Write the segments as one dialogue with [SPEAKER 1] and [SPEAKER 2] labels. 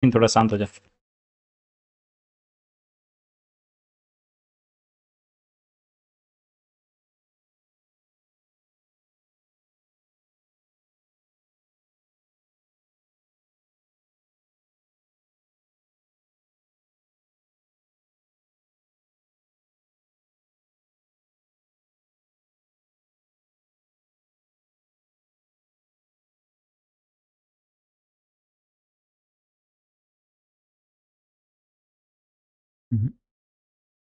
[SPEAKER 1] थोड़ा शांत हो जा।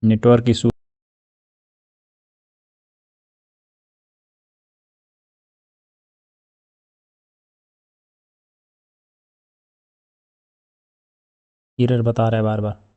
[SPEAKER 1] Network issue. एरर बता रहा है बार बार।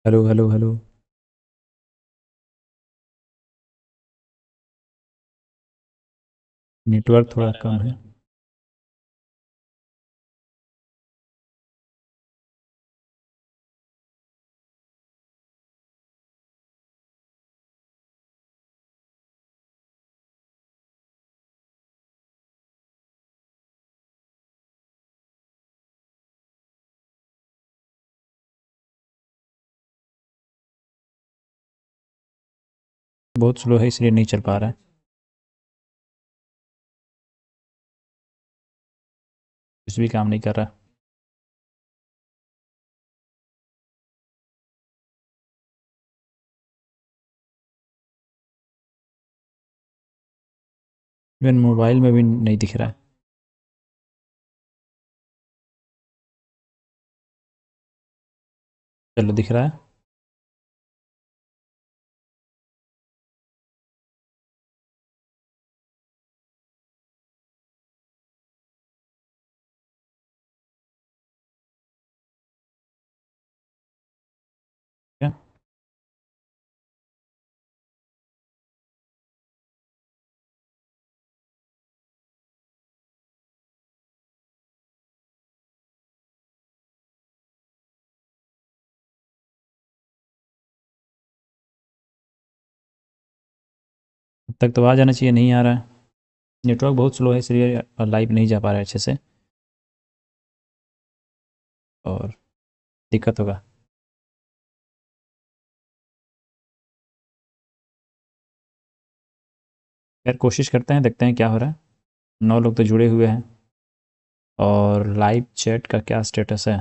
[SPEAKER 1] Hello hello hello. नेटवर्क थोड़ा कम है। बहुत स्लो है इसलिए नहीं चल पा रहा है। कुछ भी काम नहीं कर रहा। इवन मोबाइल में भी नहीं दिख रहा है। चलो दिख रहा है। क्या? अब तक तो आ जाना चाहिए, नहीं आ रहा है। नेटवर्क बहुत स्लो है इसलिए लाइव नहीं जा पा रहा है अच्छे से। और दिक्कत होगा। यार कोशिश करते हैं, देखते हैं क्या हो रहा है। 9 लोग तो जुड़े हुए हैं। और लाइव चैट का क्या स्टेटस है?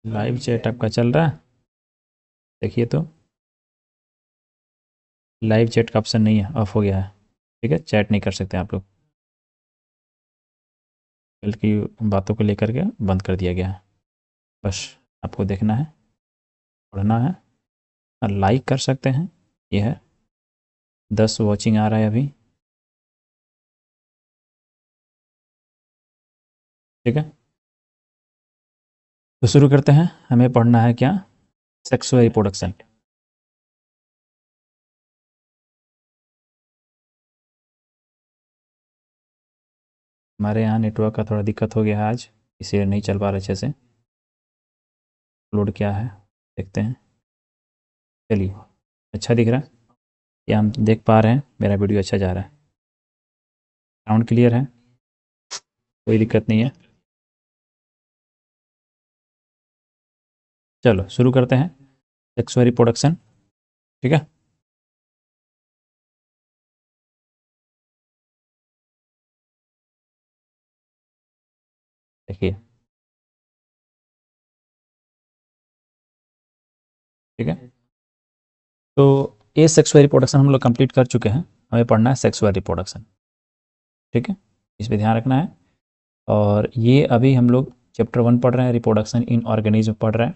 [SPEAKER 1] लाइव चैट आपका चल रहा है? देखिए तो। लाइव चैट का ऑप्शन नहीं है, ऑफ हो गया है। ठीक है, चैट नहीं कर सकते आप लोग। कल की बातों को लेकर के बंद कर दिया गया है। बस आपको देखना है, पढ़ना है और लाइक कर सकते हैं। ये है। 10 वॉचिंग आ रहा है अभी। ठीक है, तो शुरू करते हैं। हमें पढ़ना है क्या? Sexual reproduction. हमारे यहाँ नेटवर्क का थोड़ा दिक्कत हो गया है आज, इसलिए नहीं चल पा रहा अच्छे से। लोड क्या है देखते हैं। चलिए, अच्छा दिख रहा है। ये हम देख पा रहे हैं, मेरा वीडियो अच्छा जा रहा है। साउंड क्लियर है, कोई दिक्कत नहीं है। चलो शुरू करते हैं। Sexual reproduction. ठीक है। देखिए। ठीक है, तो ए सेक्सुअल रिप्रोडक्शन हम लोग कंप्लीट कर चुके हैं। हमें पढ़ना है सेक्सुअल रिप्रोडक्शन। ठीक है, इस पर ध्यान रखना है। और ये अभी हम लोग चैप्टर 1 पढ़ रहे हैं, रिप्रोडक्शन इन ऑर्गेनिज्म पढ़ रहे हैं,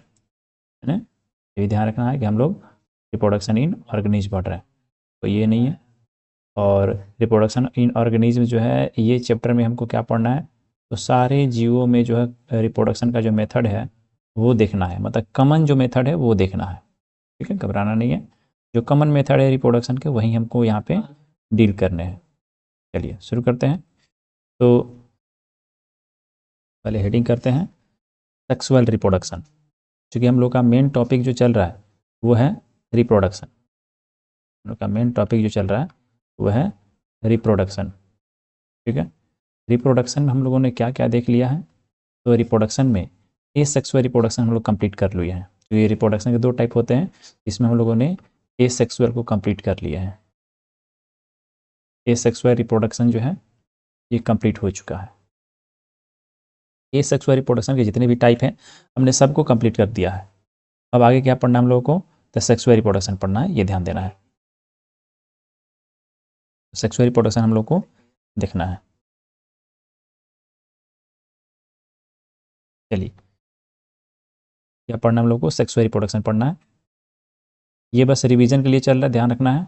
[SPEAKER 1] है ना। ये भी ध्यान रखना है कि हम लोग रिप्रोडक्शन इन ऑर्गेनिज्म पढ़ रहे हैं, तो ये नहीं है। और रिप्रोडक्शन इन ऑर्गेनिज्म जो है, ये चैप्टर में हमको क्या पढ़ना है? तो सारे जीवों में जो है रिप्रोडक्शन का जो मेथड है वो देखना है, मतलब कॉमन जो मेथड है वो देखना है। ठीक है, घबराना नहीं है, जो कॉमन मेथड है रिप्रोडक्शन के वही हमको यहाँ पे डील करने हैं। चलिए शुरू करते हैं। तो पहले हेडिंग करते हैं सेक्सुअल रिप्रोडक्शन, क्योंकि हम लोग का मेन टॉपिक जो चल रहा है वो है रिप्रोडक्शन। हम लोग का मेन टॉपिक जो चल रहा है वो है रिप्रोडक्शन। ठीक है, रिप्रोडक्शन में हम लोगों ने क्या क्या देख लिया है। तो रिप्रोडक्शन में ए सेक्सुअल रिप्रोडक्शन हम लोग कंप्लीट कर लिए हैं। तो ये रिप्रोडक्शन के दो टाइप होते हैं, इसमें हम लोगों ने ए सेक्सुअल को कंप्लीट कर लिया है। ए सेक्सुअल रिप्रोडक्शन जो है ये कंप्लीट हो चुका है। ए सेक्सुअल रिप्रोडक्शन के जितने भी टाइप हैं हमने सबको कंप्लीट कर दिया है। अब आगे क्या पढ़ना है हम लोगों को, तो सेक्सुअल रिप्रोडक्शन पढ़ना है, ये ध्यान देना है। सेक्सुअल रिप्रोडक्शन हम लोग को देखना है। चलिए, क्या पढ़ना है हम लोग को, सेक्सुअल रिप्रोडक्शन पढ़ना है। ये बस रिवीजन के लिए चल रहा है, ध्यान रखना है,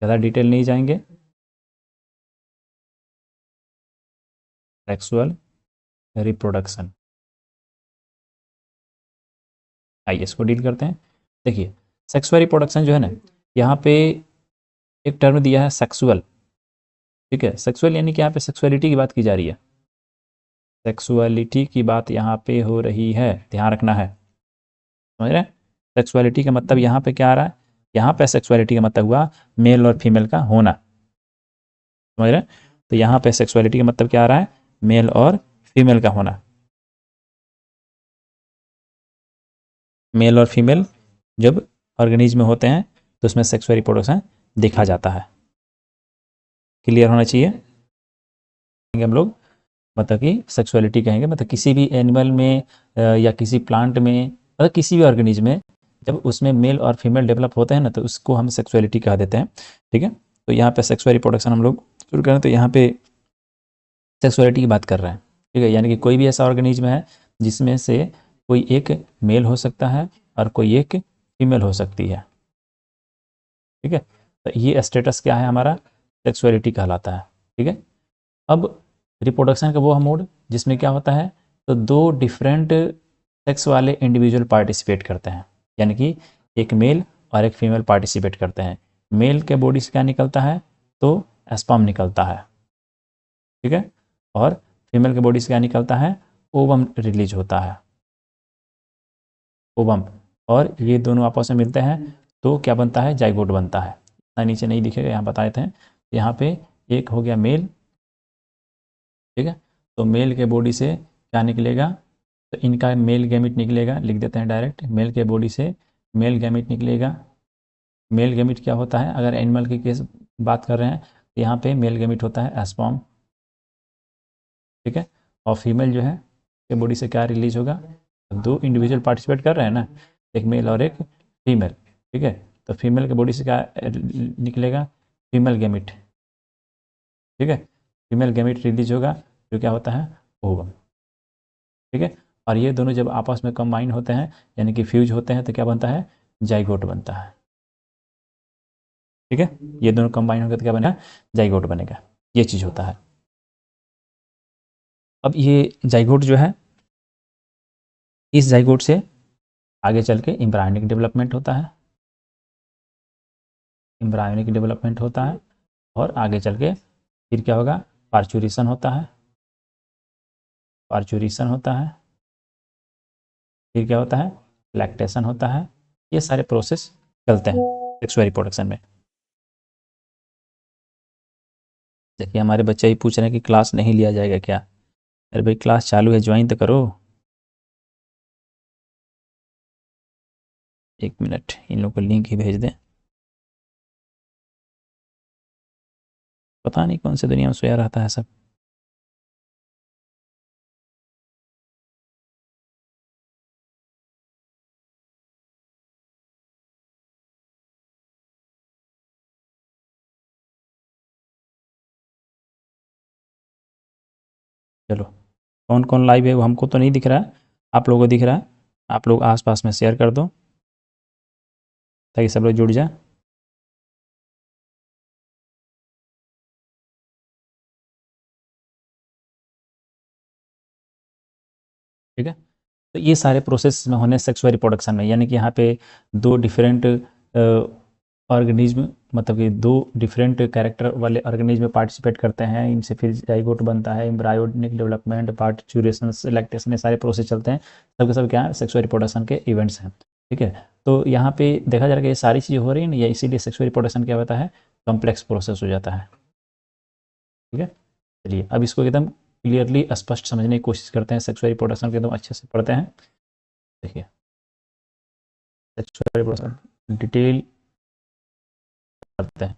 [SPEAKER 1] ज़्यादा डिटेल नहीं जाएंगे। सेक्सुअल रिप्रोडक्शन, आइए इसको डील करते हैं। देखिए, सेक्सुअल रिप्रोडक्शन जो है ना, यहाँ पे एक टर्म दिया है सेक्सुअल। ठीक है, सेक्सुअल यानी कि यहाँ पे सेक्सुअलिटी की बात की जा रही है, सेक्सुअलिटी की बात यहाँ पे हो रही है, ध्यान रखना है, समझ रहे हैं। सेक्सुअलिटी का मतलब यहाँ पे क्या आ रहा है, यहाँ पे सेक्सुअलिटी का मतलब हुआ मेल और फीमेल का होना, समझ रहे हैं। तो यहाँ पे सेक्सुअलिटी का मतलब क्या आ रहा है, मेल और फीमेल का होना। मेल और फीमेल जब ऑर्गेनिज्म में होते हैं तो उसमें सेक्सुअल रिप्रोडक्शन देखा जाता है। क्लियर होना चाहिए। हम लोग मतलब कि सेक्सुअलिटी कहेंगे, मतलब किसी भी एनिमल में या किसी प्लांट में, मतलब किसी भी ऑर्गेनिज्म में जब उसमें मेल और फीमेल डेवलप होते हैं ना, तो उसको हम सेक्सुअलिटी कहा देते हैं। ठीक है, तो यहाँ पे सेक्सुअल रिप्रोडक्शन हम लोग शुरू करें तो यहाँ पे सेक्सुअलिटी की बात कर रहे हैं। ठीक है, यानी कि कोई भी ऐसा ऑर्गेनिज्म है जिसमें से कोई एक मेल हो सकता है और कोई एक फीमेल हो सकती है। ठीक है, तो ये स्टेटस क्या है हमारा, सेक्सुअलिटी कहलाता है। ठीक है, अब रिप्रोडक्शन का वो मोड जिसमें क्या होता है, तो दो डिफरेंट सेक्स वाले इंडिविजुअल पार्टिसिपेट करते हैं, यानी कि एक मेल और एक फीमेल पार्टिसिपेट करते हैं। मेल के बॉडी से क्या निकलता है, तो एस्पर्म निकलता है। ठीक है, और फीमेल के बॉडी से क्या निकलता है, ओवम रिलीज होता है, ओवम। और ये दोनों आपस में मिलते हैं तो क्या बनता है, जाइगोट बनता है। इतना नीचे नहीं दिखेगा, यहाँ बताए थे। यहाँ पे एक हो गया मेल। ठीक है, तो मेल के बॉडी से क्या निकलेगा, तो इनका मेल गैमिट निकलेगा, लिख देते हैं डायरेक्ट, मेल के बॉडी से मेल गैमिट निकलेगा। मेल गैमिट क्या होता है, अगर एनिमल की केस बात कर रहे हैं तो यहाँ पे मेल गैमिट होता है एस्पर्म। ठीक है, और फीमेल जो है के बॉडी से क्या रिलीज होगा, दो इंडिविजुअल पार्टिसिपेट कर रहे हैं ना, एक मेल और एक फीमेल। ठीक है, तो फीमेल के बॉडी से क्या निकलेगा, फीमेल गैमिट। ठीक है, फीमेल गैमिट रिलीज होगा जो क्या होता है, ओवम। ठीक है, और ये दोनों जब आपस में कंबाइन होते हैं यानी कि फ्यूज होते हैं तो क्या बनता है, जाइगोट बनता है। ठीक है, ये दोनों कंबाइन होकर तो क्या बनेगा, जाइगोट बनेगा, ये चीज़ होता है। अब ये जाइगोट जो है, इस जाइगोट से आगे चल के एम्ब्रायोनिक डेवलपमेंट होता है, एम्ब्रायोनिक डेवलपमेंट होता है, और आगे चल के फिर क्या होगा, पार्चुरेशन होता है, पार्चुरेशन होता है, फिर क्या होता है, लैक्टेशन होता है। ये सारे प्रोसेस चलते हैं सेक्सुअल रिप्रोडक्शन में। देखिए, हमारे बच्चे ही पूछ रहे हैं कि क्लास नहीं लिया जाएगा क्या। अरे भाई, क्लास चालू है, ज्वाइन तो करो। एक मिनट, इन लोग को लिंक ही भेज दें। पता नहीं कौन सी दुनिया में सोया रहता है सब। चलो, कौन कौन लाइव है वो हमको तो नहीं दिख रहा है, आप लोगों को दिख रहा है। आप लोग आसपास में शेयर कर दो ताकि सब लोग जुड़ जाए। ठीक है। तो ये सारे प्रोसेस में होने सेक्सुअल रिप्रोडक्शन में, यानी कि यहाँ पे दो डिफरेंट ऑर्गेनिज्म, मतलब कि दो डिफरेंट कैरेक्टर वाले ऑर्गेनिज्म पार्टिसिपेट करते हैं, इनसे फिर जाइगोट बनता है, एम्ब्रायोनिक डेवलपमेंट, पार्चुरेशन, लैक्टेशन, ये सारे प्रोसेस चलते हैं, सब के सब क्या है, सेक्सुअल रिप्रोडक्शन के इवेंट्स हैं। ठीक है। तो यहाँ पे देखा जा रहा है कि ये सारी चीज़ें हो रही हैं, या इसीलिए सेक्सुअल रिप्रोडक्शन क्या होता है, कॉम्प्लेक्स प्रोसेस हो जाता है। ठीक है। चलिए अब इसको एकदम क्लियरली स्पष्ट समझने की कोशिश करते हैं, सेक्सुअल रिप्रोडक्शन को एकदम अच्छे से पढ़ते हैं। देखिए सेक्सुअल रिप्रोडक्शन डिटेल करते हैं।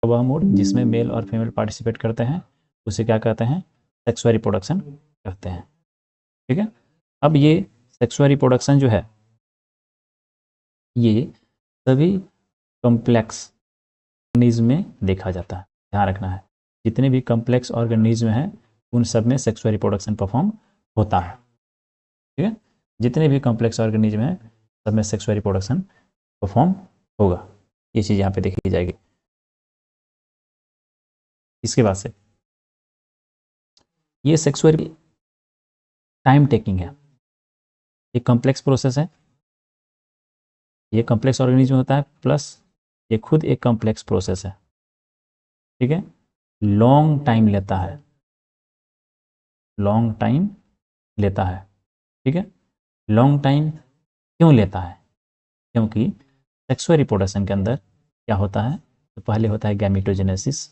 [SPEAKER 1] वह मोड जिसमें मेल और फीमेल पार्टिसिपेट करते हैं उसे क्या कहते हैं, सेक्सुअल रिप्रोडक्शन कहते हैं। ठीक है। अब ये सेक्सुअल रिप्रोडक्शन जो है ये सभी कॉम्प्लेक्स ऑर्गेनिज्म में देखा जाता है, ध्यान रखना है, जितने भी कॉम्प्लेक्स ऑर्गेनिज्म हैं उन सब में सेक्सुअल रिप्रोडक्शन परफॉर्म होता है। ठीक है। जितने भी कॉम्प्लेक्स ऑर्गेनिज्म हैं सब में सेक्सुअल रिप्रोडक्शन परफॉर्म होगा, ये चीज़ यहाँ पे देखी जाएगी। इसके बाद से ये सेक्सुअल टाइम टेकिंग है, ये कॉम्प्लेक्स प्रोसेस है, ये कॉम्प्लेक्स ऑर्गेनिज्म होता है, प्लस ये खुद एक कॉम्प्लेक्स प्रोसेस है। ठीक है। लॉन्ग टाइम लेता है, लॉन्ग टाइम लेता है। ठीक है। लॉन्ग टाइम क्यों लेता है, क्योंकि सेक्सुअल रिप्रोडक्शन के अंदर क्या होता है, तो पहले होता है गैमेटोजेनेसिस,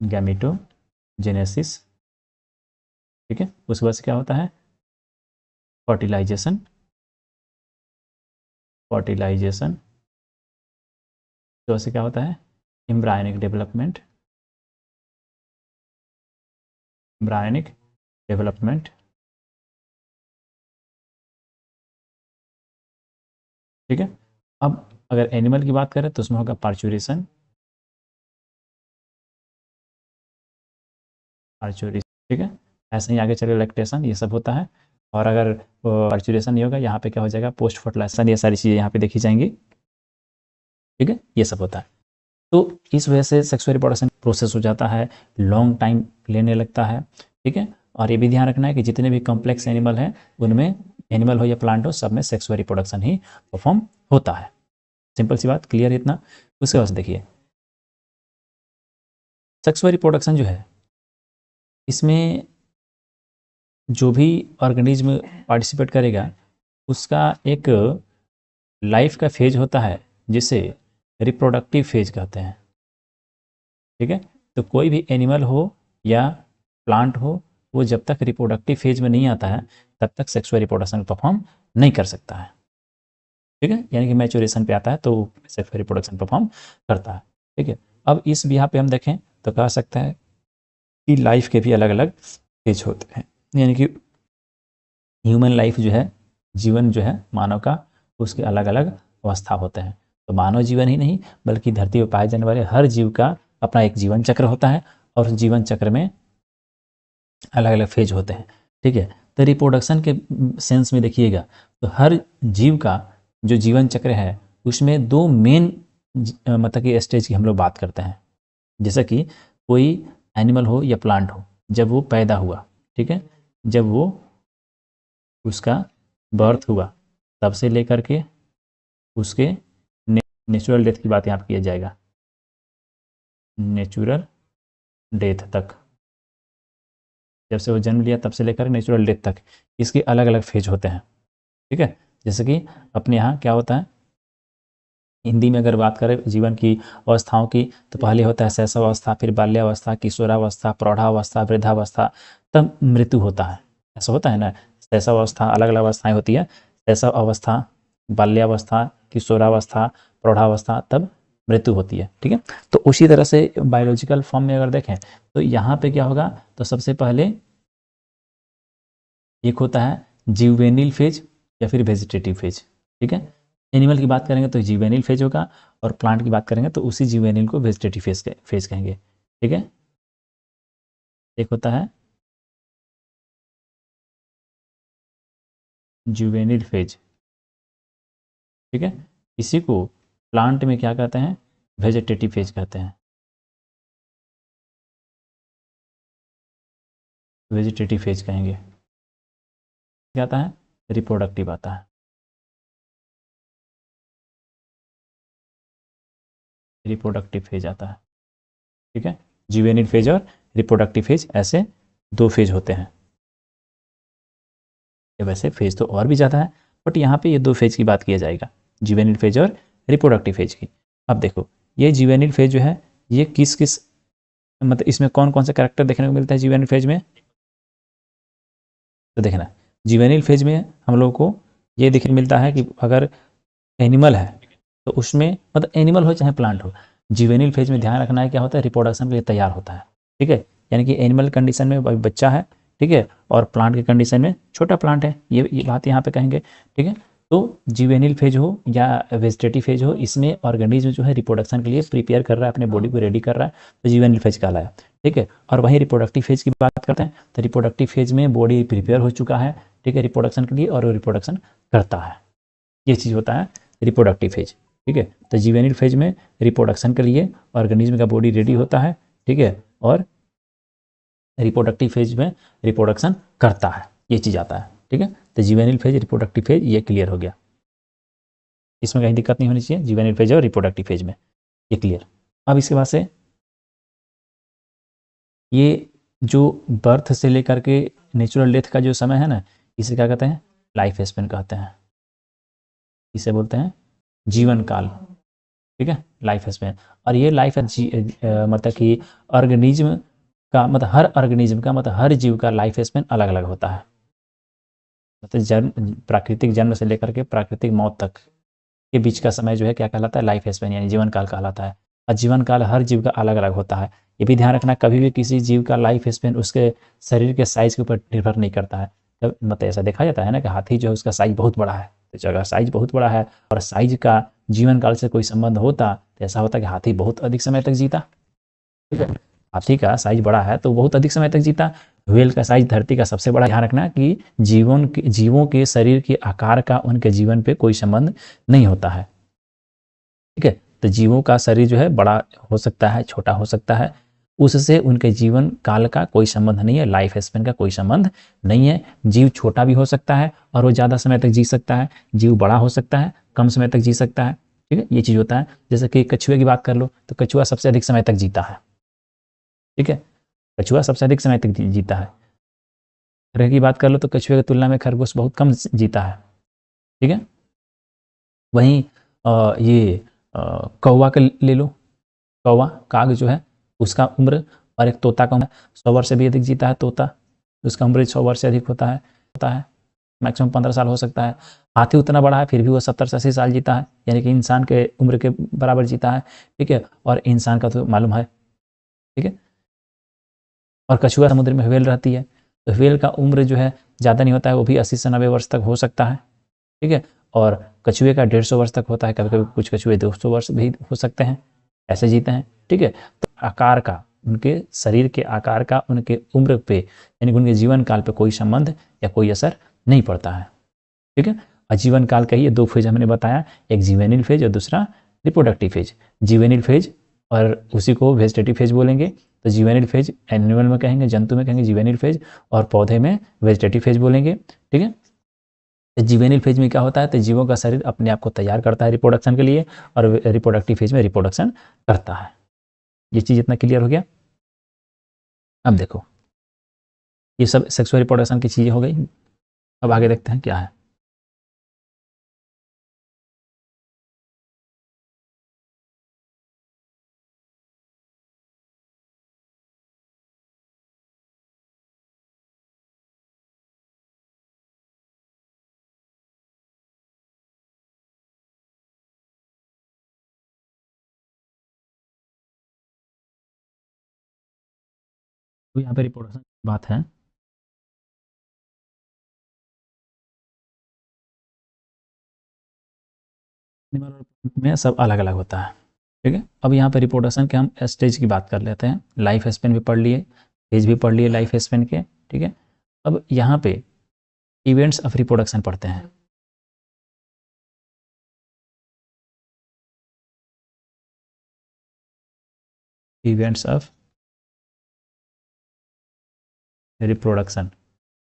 [SPEAKER 1] गैमेटोजेनेसिस। ठीक है। उसके बाद से क्या होता है, फर्टिलाइजेशन, फर्टिलाइजेशन। तो उससे क्या होता है, एम्ब्रायोनिक डेवलपमेंट, एम्ब्रायोनिक डेवलपमेंट। ठीक है। अब अगर एनिमल की बात करें तो उसमें होगा पार्चुरेशन, पार्चुरेशन। ठीक है। ऐसे ही आगे चले लैक्टेशन, ये सब होता है। और अगर पार्चुरेशन नहीं होगा, यहाँ पे क्या हो जाएगा, पोस्ट फर्टिलाइजेशन, ये सारी चीज़ें यहाँ पे देखी जाएंगी। ठीक है। ये सब होता है। तो इस वजह से सेक्सुअल रिप्रोडक्शन प्रोसेस हो जाता है, लॉन्ग टाइम लेने लगता है। ठीक है। और ये भी ध्यान रखना है कि जितने भी कॉम्प्लेक्स एनिमल हैं उनमें, एनिमल हो या प्लांट हो, सब में सेक्सुअल रिप्रोडक्शन ही परफॉर्म होता है। सिंपल सी बात, क्लियर है इतना। उसके बाद देखिए सेक्सुअल रिप्रोडक्शन जो है इसमें जो भी ऑर्गेनिज्म पार्टिसिपेट करेगा उसका एक लाइफ का फेज होता है जिसे रिप्रोडक्टिव फेज कहते हैं। ठीक है। तो कोई भी एनिमल हो या प्लांट हो, वो जब तक रिप्रोडक्टिव फेज में नहीं आता है तब तक सेक्सुअल रिप्रोडक्शन परफॉर्म नहीं कर सकता है। ठीक है। यानी कि मैच्योरेशन पे आता है तो सेक्सुअल रिप्रोडक्शन परफॉर्म करता है। ठीक है। अब इस यहाँ पे हम देखें तो कह सकते हैं कि लाइफ के भी अलग अलग फेज होते हैं, यानी कि ह्यूमन लाइफ जो है, जीवन जो है मानव का, उसके अलग अलग अवस्था होते हैं। तो मानव जीवन ही नहीं बल्कि धरती पर पाए जाने वाले हर जीव का अपना एक जीवन चक्र होता है, और जीवन चक्र में अलग अलग फेज होते हैं। ठीक है। तो रिप्रोडक्शन के सेंस में देखिएगा तो हर जीव का जो जीवन चक्र है उसमें दो मेन मतलब कि स्टेज की हम लोग बात करते हैं। जैसे कि कोई एनिमल हो या प्लांट हो, जब वो पैदा हुआ, ठीक है, जब वो उसका बर्थ हुआ तब से लेकर के उसके नेचुरल डेथ की बात यहाँ पर किया जाएगा, नेचुरल डेथ तक, जब से वो जन्म लिया तब से लेकर नेचुरल डेथ तक, इसके अलग अलग फेज होते हैं। ठीक है। जैसे कि अपने यहाँ क्या होता है, हिंदी में अगर बात करें जीवन की अवस्थाओं की, तो पहले होता है शैशवावस्था, फिर बाल्यावस्था, किशोरावस्था, प्रौढ़ावस्था, वृद्धावस्था, तब मृत्यु होता है। ऐसा होता है ना, शैशवावस्था, अलग अलग अवस्थाएं होती है, शैशव अवस्था, बाल्यावस्था, किशोरावस्था, प्रौढ़ावस्था, तब मृत्यु होती है, ठीक है। तो उसी तरह से बायोलॉजिकल फॉर्म में अगर देखें तो यहाँ पे क्या होगा, तो सबसे पहले एक होता है जुवेनिल फेज या फिर वेजिटेटिव फेज, ठीक है। एनिमल की बात करेंगे तो जुवेनिल फेज होगा, और प्लांट की बात करेंगे तो उसी जुवेनिल को वेजिटेटिव फेज कहेंगे, ठीक है। एक होता है जुवेनिल फेज, ठीक है। इसी को प्लांट में क्या कहते हैं, वेजिटेटिव फेज कहते हैं, वेजिटेटिव फेज कहेंगे। क्या आता है, रिप्रोडक्टिव आता है, रिप्रोडक्टिव फेज आता है, ठीक है। जुवेनिल फेज और रिप्रोडक्टिव फेज, ऐसे दो फेज होते हैं। वैसे फेज तो और भी ज़्यादा है, बट यहाँ पे ये दो फेज की बात किया जाएगा, जुवेनिल फेज और रिप्रोडक्टिव फेज की। अब देखो ये जुवेनिल फेज जो है, ये किस किस, मतलब इसमें कौन कौन सा कैरेक्टर देखने को मिलता है जुवेनिल फेज में, तो देखना जुवेनिल फेज में हम लोग को ये देखने मिलता है कि अगर एनिमल है तो उसमें, मतलब एनिमल हो चाहे प्लांट हो, जुवेनिल फेज में ध्यान रखना है क्या होता है, रिप्रोडक्शन के लिए तैयार होता है, ठीक है। यानी कि एनिमल कंडीशन में बच्चा है, ठीक है, और प्लांट के कंडीशन में छोटा प्लांट है, ये बात यहाँ पे कहेंगे, ठीक है। तो जुवेनिल फेज हो या वेजिटेटिव फेज हो, इसमें ऑर्गेनिज्म जो है रिप्रोडक्शन के लिए प्रिपेयर कर रहा है, अपने बॉडी को रेडी कर रहा है, तो जुवेनिल फेज कहलाया, ठीक है। और वहीं रिप्रोडक्टिव फेज की बात करते हैं तो रिप्रोडक्टिव फेज में बॉडी प्रिपेयर हो चुका है, ठीक है, रिप्रोडक्शन के लिए, और वो रिप्रोडक्शन करता है, ये चीज़ होता है रिप्रोडक्टिव फेज, ठीक है। तो जुवेनिल फेज में रिप्रोडक्शन के लिए ऑर्गेनिज्म का बॉडी रेडी होता है, ठीक है, और रिप्रोडक्टिव फेज में रिप्रोडक्शन करता है, ये चीज़ आता है, ठीक है। तो जुवेनिल फेज, रिप्रोडक्टिव फेज, ये क्लियर हो गया, इसमें कहीं दिक्कत नहीं होनी चाहिए, जुवेनिल फेज और रिप्रोडक्टिव फेज में, ये क्लियर। अब इसके बाद से ये जो बर्थ से लेकर के नेचुरल डेथ का जो समय है ना, इसे क्या कहते हैं, लाइफ स्पेन कहते हैं, इसे बोलते हैं जीवन काल, ठीक है, लाइफ स्पेन। और ये लाइफ मतलब कि ऑर्गेनिज्म का, मतलब हर ऑर्गेनिज्म का, मतलब हर जीव का लाइफ स्पेन अलग अलग होता है, मतलब जन्म, प्राकृतिक जन्म से लेकर के प्राकृतिक मौत तक के बीच का समय जो है क्या कहलाता है, लाइफ स्पेन यानी जीवन काल कहलाता है। और जीवन काल हर जीव का अलग अलग होता है, ये भी ध्यान रखना, कभी भी किसी जीव का लाइफ स्पेन उसके शरीर के साइज के ऊपर निर्भर नहीं करता है। मतलब ऐसा देखा जाता है ना कि हाथी जो है उसका साइज बहुत बड़ा है, तो अगर साइज बहुत बड़ा है और साइज का जीवन काल से कोई संबंध होता, तो ऐसा होता कि हाथी बहुत अधिक समय तक जीता, ठीक है। हाथी का साइज बड़ा है तो बहुत अधिक समय तक जीता। व्हेल का साइज धरती का सबसे बड़ा, ध्यान रखना कि जीवों के शरीर के आकार का उनके जीवन पे कोई संबंध नहीं होता है, ठीक है। तो जीवों का शरीर जो है बड़ा हो सकता है, छोटा हो सकता है, उससे उनके जीवन काल का कोई संबंध नहीं है, लाइफ स्पेन का कोई संबंध नहीं है। जीव छोटा भी हो सकता है और वो ज़्यादा समय तक जी सकता है, जीव बड़ा हो सकता है, कम समय तक जी सकता है, ठीक है, ये चीज़ होता है। जैसे कि कछुए की बात कर लो तो कछुआ सबसे अधिक समय तक जीता है, ठीक है, कछुआ सबसे अधिक समय तक जीता है। ग्रह की बात कर लो तो कछुए की तुलना में खरगोश बहुत कम जीता है, ठीक है। वहीं ये कौवा का ले लो, कौवा काग जो है उसका उम्र, और एक तोता का उम्र 100 वर्ष से भी अधिक जीता है तोता, उसका उम्र 100 वर्ष से अधिक होता है, मैक्सिमम 15 साल हो सकता है। हाथी उतना बड़ा है फिर भी वो 70 से 80 साल जीता है, यानी कि इंसान के उम्र के बराबर जीता है, ठीक है। और इंसान का तो मालूम है, ठीक है। और कछुआ समुद्र में व्हेल रहती है, तो व्हेल का उम्र जो है ज़्यादा नहीं होता है, वो भी 80 से 90 वर्ष तक हो सकता है, ठीक है। और कछुए का 150 वर्ष तक होता है, कभी कभी कुछ कछुए 200 वर्ष भी हो सकते हैं, ऐसे जीते हैं, ठीक है। तो आकार का, उनके शरीर के आकार का उनके उम्र पे यानी उनके जीवन काल पे कोई संबंध या कोई असर नहीं पड़ता है, ठीक है। और जीवन काल का ही दो फेज हमने बताया, एक जुवेनिल फेज और दूसरा रिप्रोडक्टिव फेज। जुवेनिल फेज और उसी को वेजिटेटिव फेज बोलेंगे, तो जुवेनिल फेज एनिमल में कहेंगे, जंतु में कहेंगे जुवेनिल फेज, और पौधे में वेजिटेटिव फेज बोलेंगे, ठीक है। तो जुवेनिल फेज में क्या होता है, तो जीवों का शरीर अपने आप को तैयार करता है रिप्रोडक्शन के लिए, और रिप्रोडक्टिव फेज में रिप्रोडक्शन करता है। ये चीज़ इतना क्लियर हो गया। अब देखो ये सब सेक्सुअल रिप्रोडक्शन की चीज़ें हो गई, अब आगे देखते हैं क्या है। तो यहाँ पे रिप्रोडक्शन की बात है। एनिमल और प्लांट में सब अलग अलग होता है। ठीक है, अब यहाँ पे रिप्रोडक्शन के हम स्टेज की बात कर लेते हैं। लाइफ स्पेन भी पढ़ लिए, एज भी पढ़ लिए लाइफ स्पेन के। ठीक है, अब यहाँ पे इवेंट्स ऑफ रिप्रोडक्शन पढ़ते हैं। इवेंट्स ऑफ रिप्रोडक्शन,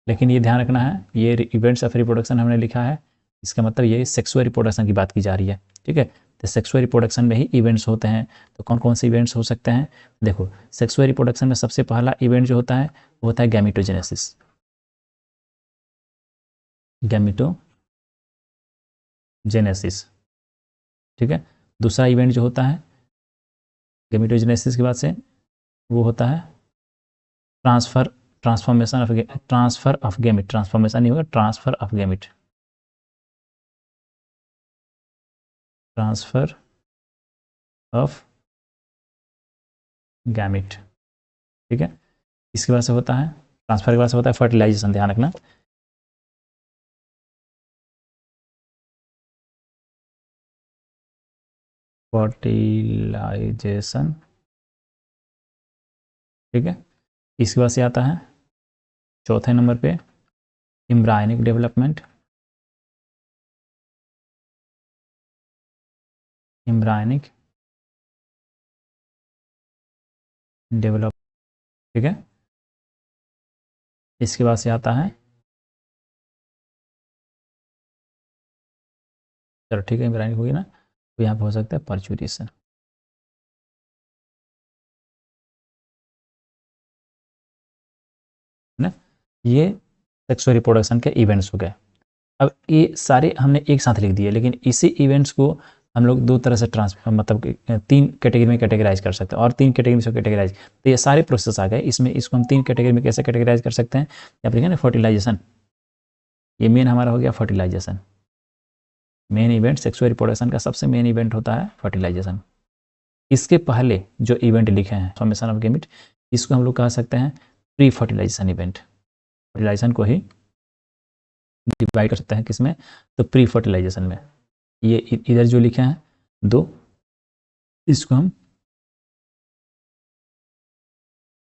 [SPEAKER 1] लेकिन ये ध्यान रखना है, ये इवेंट्स ऑफ रिप्रोडक्शन हमने लिखा है, इसका मतलब ये सेक्सुअल रिप्रोडक्शन की बात की जा रही है। ठीक है, तो सेक्सुअल रिप्रोडक्शन में ही इवेंट्स होते हैं। तो कौन कौन से इवेंट्स हो सकते हैं? देखो, सेक्सुअल रिप्रोडक्शन में सबसे पहला इवेंट जो होता है वो होता है गैमेटोजेनेसिस। गैमेटोजेनेसिस, ठीक है। दूसरा इवेंट जो होता है गैमेटोजेनेसिस के बाद से, वो होता है transfer transfer of gamete. Transformation नहीं होगा, transfer of gamete. Transfer of gamete, ठीक है। इसके बाद से होता है, ट्रांसफर के बाद से होता है फर्टिलाइजेशन। ध्यान रखना, फर्टिलाइजेशन, ठीक है। इसके बाद से आता है चौथे नंबर पे एम्ब्रायनिक डेवलपमेंट। एम्ब्रायनिक डेवलप, ठीक है। इसके बाद से आता है, चलो ठीक है, एम्ब्रायनिक होगी ना, तो यहाँ पे हो सकता है परचुरेशन। ना, ये सेक्सुअल रिप्रोडक्शन के इवेंट्स हो गए। अब ये सारे हमने एक साथ लिख दिए, लेकिन इसी इवेंट्स को हम लोग दो तरह से मतलब तीन कैटेगरी में कैटेगराइज कर सकते हैं, और तीन कैटेगरी से कैटेगराइज। तो ये सारे प्रोसेस आ गए इसमें। इसको हम तीन कैटेगरी में कैसे कैटेगराइज कर सकते हैं? यहाँ पर लिखा ना फर्टिलाइजेशन, ये मेन हमारा हो गया fertilization. Main event sexual reproduction का सबसे मेन इवेंट होता है फर्टिलाइजेशन। इसके पहले जो इवेंट लिखे हैं फॉर्मेशन ऑफ गैमेट, इसको हम लोग कह सकते हैं प्री फर्टिलाइजेशन इवेंट। फर्टिलाइजेशन को ही डिवाइड कर सकते हैं किसमें? तो प्री फर्टिलाइजेशन में। ये इधर जो लिखे हैं दो, इसको हम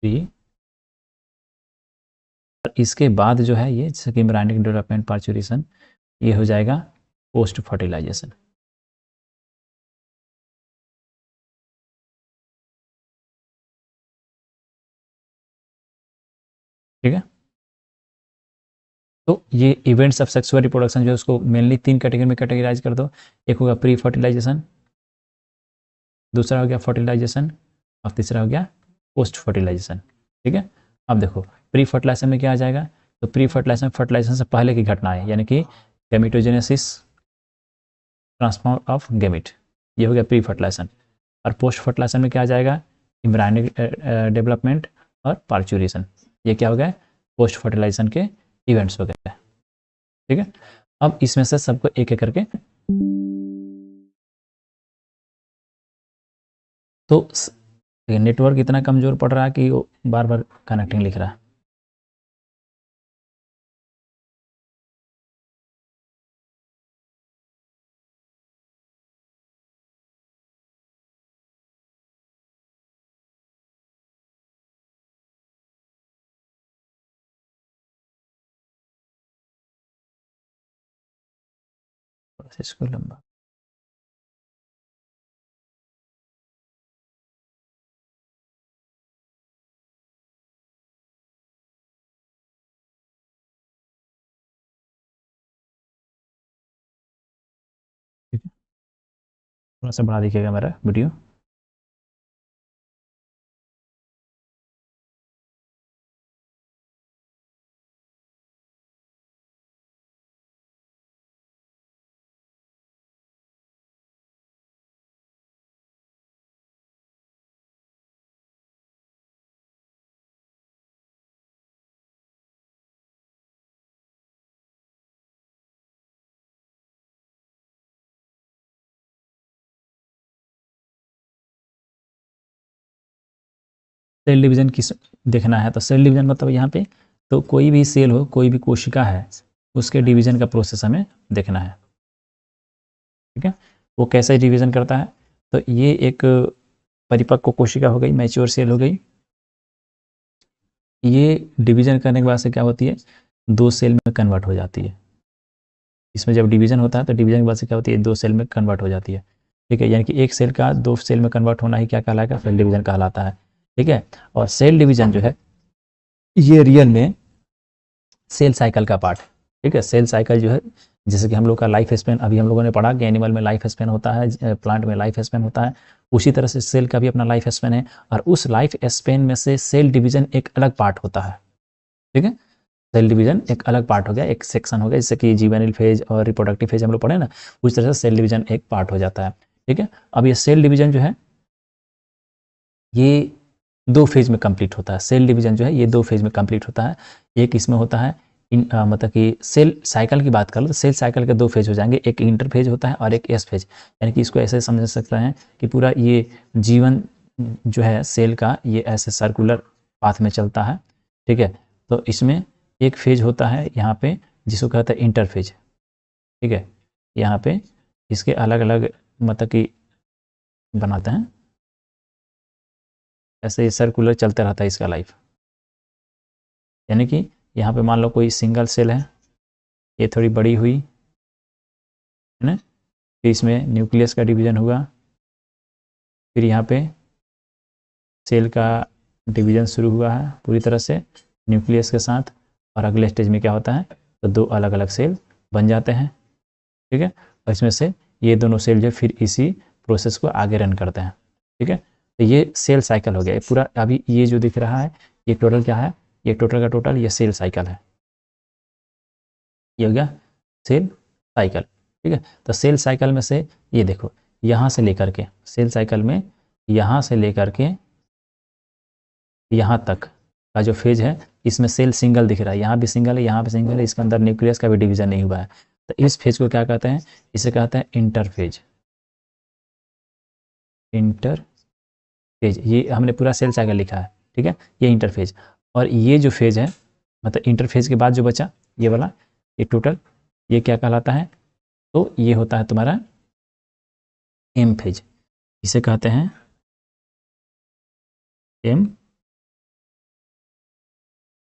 [SPEAKER 1] प्री, और इसके बाद जो है ये जैसे कि एम्ब्रायनिक डेवलपमेंट, पार्चुरेशन, ये हो जाएगा पोस्ट फर्टिलाइजेशन। ठीक है, तो ये इवेंट्स ऑफ सेक्सुअल रिप्रोडक्शन जो है उसको मेनली तीन कैटेगरी में कैटेगराइज कर दो। एक होगा प्री फर्टिलाइजेशन, दूसरा हो गया फर्टिलाइजेशन, और तीसरा हो गया पोस्ट फर्टिलाइजेशन। ठीक है, अब देखो प्री फर्टिलाइजेशन में क्या आ जाएगा? तो प्री फर्टिलाइजेशन फर्टिलाइजेशन से पहले की घटना है, यानी कि गैमेटोजेनेसिस, ट्रांसफॉर्म ऑफ गैमेट, ये हो गया प्री फर्टिलाइजेशन। और पोस्ट फर्टिलाइजेशन में क्या आ जाएगा? एम्ब्रायनिक डेवलपमेंट और पार्चुरेशन, ये क्या हो गया? पोस्ट फर्टिलाइजेशन के इवेंट्स हो गए। ठीक है, अब इसमें से सबको एक एक करके, तो नेटवर्क इतना कमजोर पड़ रहा है कि वो बार बार कनेक्टिंग लिख रहा है। थोड़ा सा इसको लंबा, ठीक है, थोड़ा सा बढ़ा दिखेगा मेरा वीडियो। सेल डिवीजन किस देखना है, तो सेल डिवीजन मतलब यहाँ पे तो कोई भी सेल हो, कोई भी कोशिका है, उसके डिवीजन का प्रोसेस हमें देखना है। ठीक है, वो कैसे डिवीजन करता है, तो ये एक परिपक्व कोशिका हो गई, मैच्योर सेल हो गई। ये डिवीजन करने के बाद से क्या होती है, 2 सेल में कन्वर्ट हो जाती है। इसमें जब डिवीजन होता है तो डिवीजन के बाद से क्या होती है, 2 सेल में कन्वर्ट हो जाती है। ठीक है, यानी कि एक सेल का 2 सेल में कन्वर्ट होना ही क्या कहलाएगा, सेल डिवीजन कहलाता है। ठीक है, और सेल डिवीजन जो है ये रियल में सेल साइकिल का पार्ट है। ठीक है, सेल साइकिल जो है, जैसे कि हम लोग का लाइफ स्पेन अभी हम लोगों ने पढ़ा कि एनिमल में लाइफ स्पेन होता है, प्लांट में लाइफ स्पेन होता है, उसी तरह से सेल का भी अपना लाइफ स्पेन है, और उस लाइफ स्पेन में से सेल डिवीजन एक अलग पार्ट होता है। ठीक है, सेल डिवीजन एक अलग पार्ट हो गया, एक सेक्शन हो गया, जैसे कि जीवेनिल फेज और रिप्रोडक्टिव फेज हम लोग पढ़े ना, उस तरह से सेल डिवीजन एक पार्ट हो जाता है। ठीक है, अब ये सेल डिवीजन जो है ये 2 फेज में कंप्लीट होता है। सेल डिवीजन जो है ये 2 फेज में कंप्लीट होता है। एक इसमें होता है मतलब कि सेल साइकिल की बात कर लो तो सेल साइकिल के 2 फेज हो जाएंगे, एक इंटर फेज होता है और एक एस फेज। यानी कि इसको ऐसे समझ सकते हैं कि पूरा ये जीवन जो है सेल का ये ऐसे सर्कुलर पाथ में चलता है। ठीक है, तो इसमें एक फेज होता है यहाँ पे जिसको कहते हैं इंटर फेज। ठीक है, यहाँ पे इसके अलग अलग मतलब कि बनाते हैं, ऐसे ही सर्कुलर चलते रहता है इसका लाइफ। यानी कि यहाँ पे मान लो कोई सिंगल सेल है, ये थोड़ी बड़ी हुई है ना, फिर इसमें न्यूक्लियस का डिवीजन हुआ, फिर यहाँ पे सेल का डिवीजन शुरू हुआ है पूरी तरह से न्यूक्लियस के साथ, और अगले स्टेज में क्या होता है, तो 2 अलग अलग सेल बन जाते हैं। ठीक है, और इसमें से ये दोनों सेल जो फिर इसी प्रोसेस को आगे रन करते हैं। ठीक है, तो ये सेल साइकिल हो गया। ये पूरा अभी ये जो दिख रहा है ये टोटल क्या है, ये टोटल का टोटल ये सेल साइकिल है, ये हो गया सेल साइकिल। ठीक है, तो सेल साइकिल में से ये देखो यहाँ से लेकर के सेल साइकिल में यहाँ से लेकर के यहाँ तक का जो फेज है इसमें सेल सिंगल दिख रहा है, यहाँ भी सिंगल है, यहाँ भी सिंगल है, इसके अंदर न्यूक्लियस का भी डिवीजन नहीं हुआ है। तो इस फेज को क्या कहते हैं, इसे कहते हैं इंटरफेज। इंटरफेज, ये हमने पूरा सेल साइकिल लिखा है। ठीक है, ये इंटरफेज, और ये जो फेज है मतलब इंटरफेज के बाद जो बचा ये वाला, ये टोटल ये क्या कहलाता है, तो ये होता है तुम्हारा एम फेज, इसे कहते हैं एम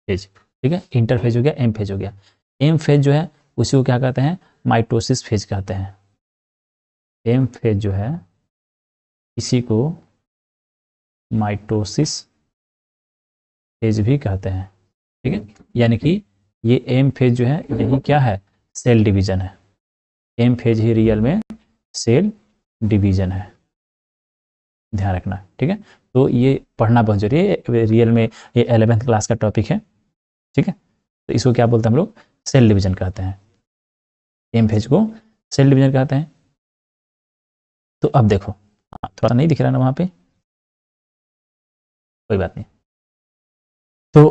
[SPEAKER 1] फेज। ठीक है, इंटरफेज हो गया, एम फेज हो गया। एम फेज जो है उसी को क्या कहते हैं, माइटोसिस फेज कहते हैं। एम फेज जो है इसी को माइटोसिस फेज भी कहते हैं। ठीक है, यानी कि ये एम फेज जो है यही क्या है, सेल डिवीजन है। एम फेज ही रियल में सेल डिवीजन है, ध्यान रखना। ठीक है, तो ये पढ़ना बहुत जरूरी है, रियल में ये 11th क्लास का टॉपिक है। ठीक है, तो इसको क्या बोलते हैं हम लोग, सेल डिवीजन कहते हैं, एम फेज को सेल डिवीजन कहते हैं। तो अब देखो थोड़ा नहीं दिख रहा ना वहां पे, कोई बात नहीं। तो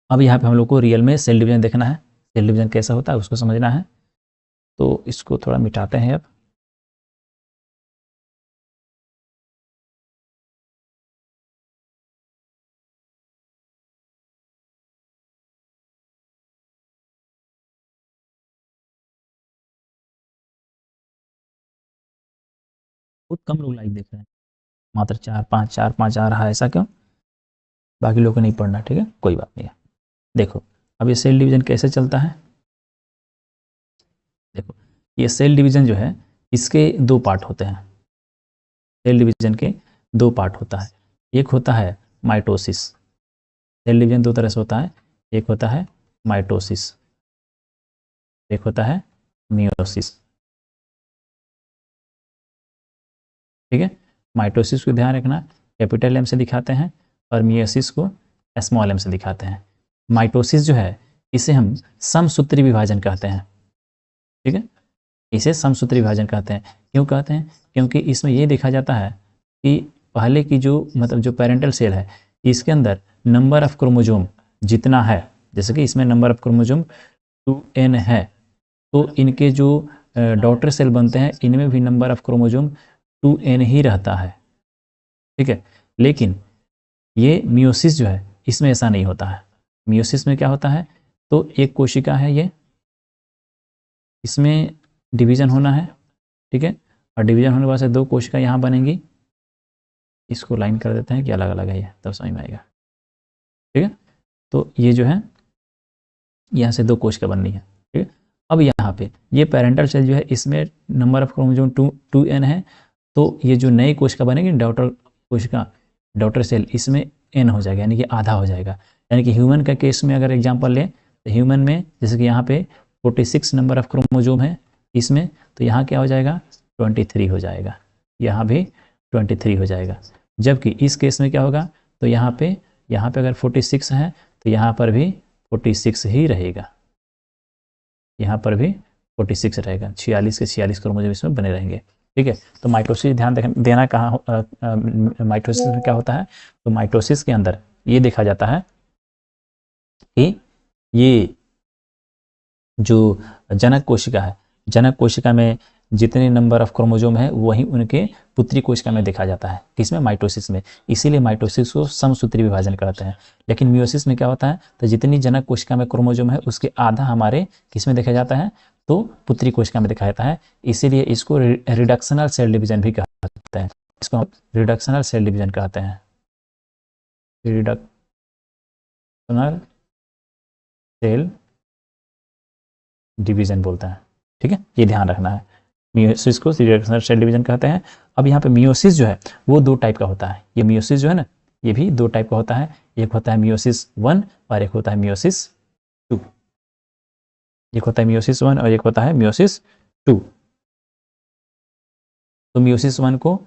[SPEAKER 1] अब यहाँ पे हम लोग को रियल में सेल डिवीजन देखना है, सेल डिवीजन कैसा होता है उसको समझना है। तो इसको थोड़ा मिटाते हैं अब। बहुत कम लोग लाइव देख रहे हैं, मात्र 4-5 आ रहा है, ऐसा क्यों, बाकी लोगों को नहीं पढ़ना। ठीक है, कोई बात नहीं है। देखो अब ये सेल डिवीजन कैसे चलता है, देखो ये सेल डिवीजन जो है इसके 2 पार्ट होते हैं। सेल डिवीजन के 2 पार्ट होता है, एक होता है माइटोसिस। सेल डिवीजन 2 तरह से होता है, एक होता है माइटोसिस, एक होता है मियोसिस। ठीक है, माइटोसिस को ध्यान रखना कैपिटल एम से दिखाते हैं और मियोसिस को स्मॉल एम से दिखाते हैं। माइटोसिस जो है इसे हम समसूत्री विभाजन कहते हैं। ठीक है, इसे समसूत्री विभाजन कहते हैं। क्यों कहते हैं, क्योंकि इसमें ये देखा जाता है कि पहले की जो मतलब जो पेरेंटल सेल है इसके अंदर नंबर ऑफ क्रोमोजोम जितना है, जैसे कि इसमें नंबर ऑफ क्रोमोजोम 2n है, तो इनके जो डॉटर सेल बनते हैं इनमें भी नंबर ऑफ क्रोमोजोम 2n ही रहता है। ठीक है। लेकिन ये मियोसिस जो है इसमें ऐसा नहीं होता है। मियोसिस में क्या होता है, तो एक कोशिका है ये, इसमें डिवीजन होना है, ठीक है, और डिवीजन होने के बाद से दो कोशिका यहाँ बनेंगी। इसको लाइन कर देते हैं कि अलग अलग है ये, तब समझ में आएगा, ठीक है। तो ये जो है यहाँ से दो कोशिका बननी है, ठीक है। अब यहाँ पे ये पेरेंटल सेल जो है इसमें नंबर ऑफ क्रोमोसोम 2n है, तो ये जो नई कोशिका बनेगी डॉटर कोशिका, डॉटर सेल, इसमें n हो जाएगा, यानी कि आधा हो जाएगा। यानी कि ह्यूमन का केस में अगर एग्जांपल लें तो ह्यूमन में जैसे कि यहाँ पे 46 नंबर ऑफ क्रोमोसोम है इसमें, तो यहाँ क्या हो जाएगा 23 हो जाएगा, यहाँ भी 23 हो जाएगा। जबकि इस केस में क्या होगा, तो यहाँ पे अगर 46 है तो यहाँ पर भी 46 ही रहेगा, यहाँ पर भी 46 रहेगा, 46 के 46 क्रोमोसोम इसमें बने रहेंगे, ठीक है। तो माइटोसिस ध्यान देना कहाँ, माइटोसिस में क्या होता है, तो माइटोसिस के अंदर ये देखा जाता है कि ये जो जनक कोशिका है, जनक कोशिका में जितने नंबर ऑफ क्रोमोसोम है वही उनके पुत्री कोशिका में देखा जाता है, किसमें, माइटोसिस में। इसीलिए माइटोसिस को समसूत्री विभाजन कहते हैं। लेकिन मियोसिस में क्या होता है, तो जितनी जनक कोशिका में क्रोमोसोम है उसके आधा हमारे किसमें देखा जाता है, तो पुत्री कोशिका में देखा जाता है। इसीलिए इसको रिडक्शनल सेल डिवीजन भी कहते हैं, इसको हम रिडक्शनल सेल डिवीजन कहते हैं, रिडक्शनल सेल डिवीजन बोलते हैं, ठीक है। ये ध्यान रखना है, मियोसिस को रिडक्शनल सेल डिवीजन कहते हैं। अब यहाँ पे मियोसिस जो है वो दो टाइप का होता है, ये मियोसिस जो है ना ये भी दो टाइप का होता है, एक होता है मियोसिस 1 और एक होता है मियोसिस 2, एक होता है मियोसिस 1 और एक होता है मियोसिस 2। तो मियोसिस 1 को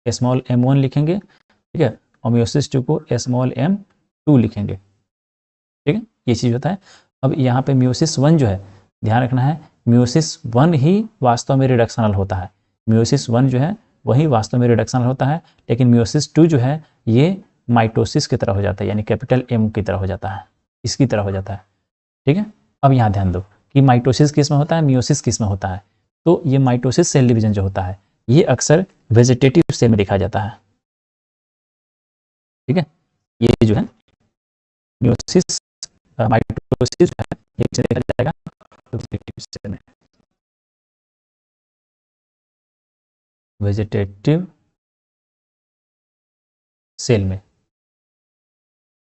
[SPEAKER 1] स्मॉल m1 लिखेंगे, ठीक है, और मियोसिस 2 को स्मॉल m2 लिखेंगे, ठीक है, ये चीज़ होता है। अब यहाँ पे मियोसिस 1 जो है, ध्यान रखना है, मियोसिस 1 ही वास्तव में रिडक्शनल होता है, मियोसिस 1 जो है वही वास्तव में रिडक्शनल होता है। लेकिन मियोसिस 2 जो है ये माइटोसिस की तरह हो जाता है, यानी कैपिटल M की तरह हो जाता है, इसकी तरह हो जाता है, ठीक है। अब यहाँ ध्यान दो कि माइटोसिस किस में होता है, मियोसिस किस में होता है। तो ये माइटोसिस सेल डिवीजन जो होता है ये अक्सर वेजिटेटिव सेल में देखा जाता है, ठीक है। ये जो है मियोसिस माइटोसिस जो है ये किसे देखा जाएगा, वेजिटेटिव सेल में, वेजिटेटिव सेल में,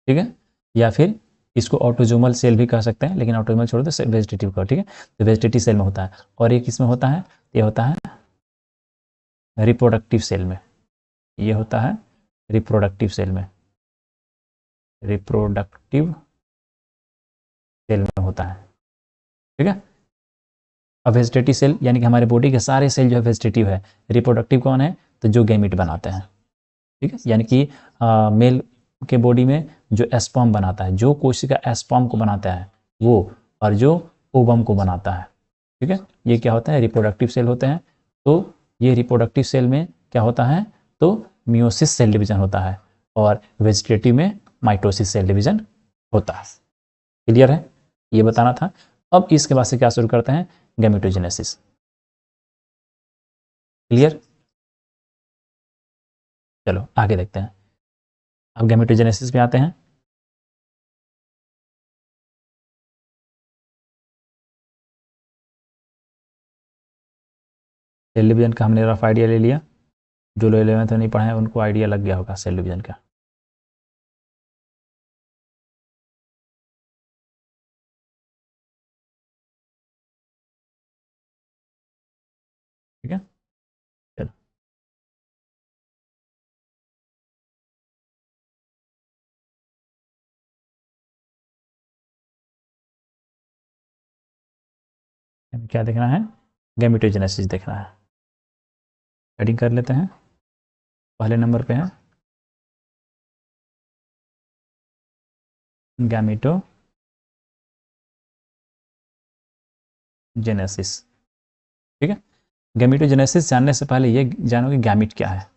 [SPEAKER 1] ठीक है। या फिर इसको ऑटोजोमल सेल भी कह सकते हैं, लेकिन ऑटोजोमल छोड़ दो, वेजिटेटिव का, ठीक है। तो वेजिटेटिव सेल में होता है, और एक इसमें होता है, ये होता है रिप्रोडक्टिव सेल में, ये होता है रिप्रोडक्टिव सेल में, रिप्रोडक्टिव सेल में होता है, ठीक है। अब वेजिटेटिव सेल यानी कि हमारे बॉडी के सारे सेल जो है वेजिटेटिव है, रिप्रोडक्टिव कौन है, तो जो गैमीट बनाते हैं, ठीक है, यानी कि मेल के बॉडी में जो एस्पर्म बनाता है, जो कोशिका एस्पर्म को बनाता है वो, और जो ओवम को बनाता है, ठीक है, ये क्या होता है, रिप्रोडक्टिव सेल होते हैं। तो ये रिप्रोडक्टिव सेल में क्या होता है, तो मियोसिस सेल डिवीजन होता है, और वेजिटेटिव में माइटोसिस सेल डिवीजन होता है। क्लियर है, ये बताना था। अब इसके बाद से क्या शुरू करते हैं, गैमेटोजेनेसिस। क्लियर, चलो आगे देखते हैं। अब गैमेटोजेनेसिस पे आते हैं। सेल डिवीजन का हमने रफ आइडिया ले लिया, जो लोग 11th में नहीं पढ़े हैं उनको आइडिया लग गया होगा सेल डिवीजन का। ठीक है, चलो हमें क्या देखना है, गैमेटोजेनेसिस देखना है। हेडिंग कर लेते हैं, पहले नंबर पे है गैमेटोजेनेसिस, ठीक है। गैमेटोजेनेसिस जानने से पहले ये जानो कि गैमिट क्या है।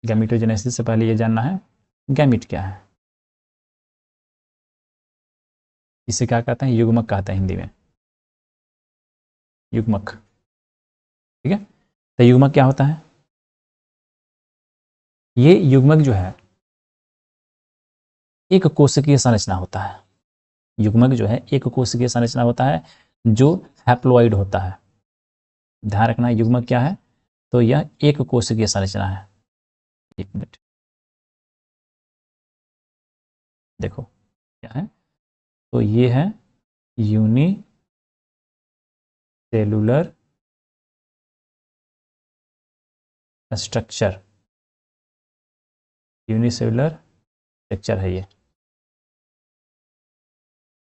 [SPEAKER 1] गैमेटोजेनेसिस से पहले ये जानना है गैमिट क्या है। इसे क्या कहते हैं, युग्मक कहते हैं हिंदी में, युग्मक, ठीक है। तो युग्मक क्या होता है, ये युग्मक जो है एक कोशिकीय संरचना होता है। युग्मक जो है एक कोशिकीय संरचना होता है जो हैप्लॉइड होता है। ध्यान रखना युग्मक क्या है, तो यह एक कोशिकीय संरचना है। एक मिनट देखो क्या है, तो ये है यूनिसेलुलर स्ट्रक्चर। यूनिसेलुलर स्ट्रक्चर है ये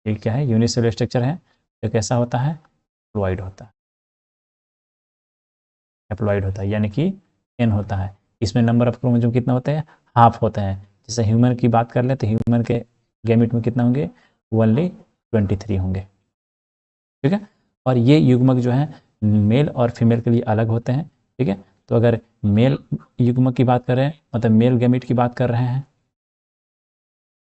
[SPEAKER 1] क्या है, यूनिसेलुलर स्ट्रक्चर है। तो कैसा होता है, हैप्लॉइड होता है। हैप्लॉइड होता है यानी कि n होता है। इसमें नंबर ऑफ क्रोमोसोम कितना होते हैं, हाफ होते हैं। जैसे ह्यूमन की बात कर ले तो ह्यूमन के गैमेट में कितना होंगे, ओनली 23 होंगे। ठीक है, और ये युग्मक जो है मेल और फीमेल के लिए अलग होते हैं। ठीक है, तो अगर मेल युग्मक की बात कर रहे हैं, मतलब मेल गैमेट की बात कर रहे हैं,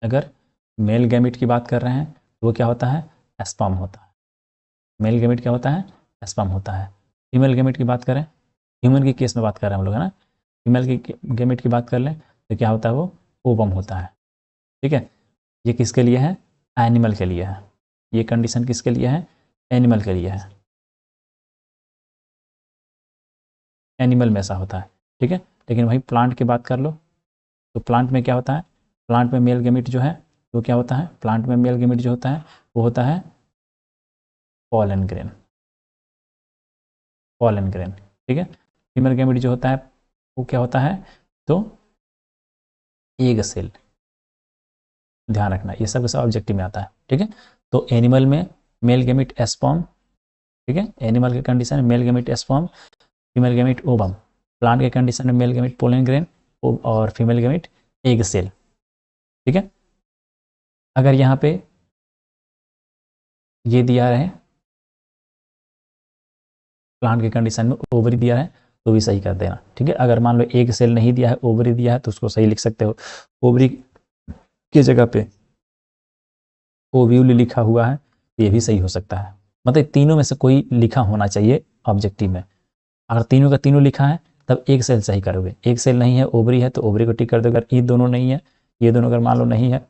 [SPEAKER 1] अगर मेल गैमेट की बात कर रहे हैं तो वो क्या होता है, स्पर्म होता है। मेल गैमेट क्या होता है, स्पर्म होता है। फीमेल गैमेट की बात करें, ह्यूमन की केस में बात कर रहे हैं हम लोग, है ना। फीमेल की गैमेट की बात कर लें तो क्या होता है, वो ओवम होता है। ठीक है, ये किसके लिए है, एनिमल के लिए है। ये कंडीशन किसके लिए है, एनिमल के लिए है। एनिमल में ऐसा होता है। ठीक है, लेकिन वही प्लांट की बात कर लो तो प्लांट में क्या होता है, प्लांट में मेल गैमेट जो है वो क्या होता है, प्लांट में मेल गैमेट जो होता है वो होता है पॉलन ग्रेन। Pollen grain. ठीक है, फीमेल गैमेट जो होता है वो क्या होता है, तो एग सेल। ध्यान रखना ये सब ऑब्जेक्टिव में आता है। ठीक है, तो एनिमल में मेल गैमेट स्पर्म। ठीक है, एनिमल के कंडीशन में male gamete sperm, female gamete ovum. Plant के कंडीशन में मेल गैमेट पोलन ग्रेन और फीमेल गैमेट एग सेल। ठीक है, अगर यहाँ पे ये दिया रहे प्लांट के कंडीशन में ओवरी दिया है तो भी सही कर देना। ठीक है, अगर मान लो एग सेल नहीं दिया है, ओवरी दिया है, तो उसको सही लिख सकते हो। ओवरी की जगह पे ओव्यूल लिखा हुआ है, ये भी सही हो सकता है। मतलब तीनों में से कोई लिखा होना चाहिए ऑब्जेक्टिव में। अगर तीनों का तीनों लिखा है तब एक सेल सही करोगे। एक सेल नहीं है, ओवरी है, तो ओवरी को टिक कर दो। अगर ये दोनों नहीं है, ये दोनों अगर मान लो नहीं है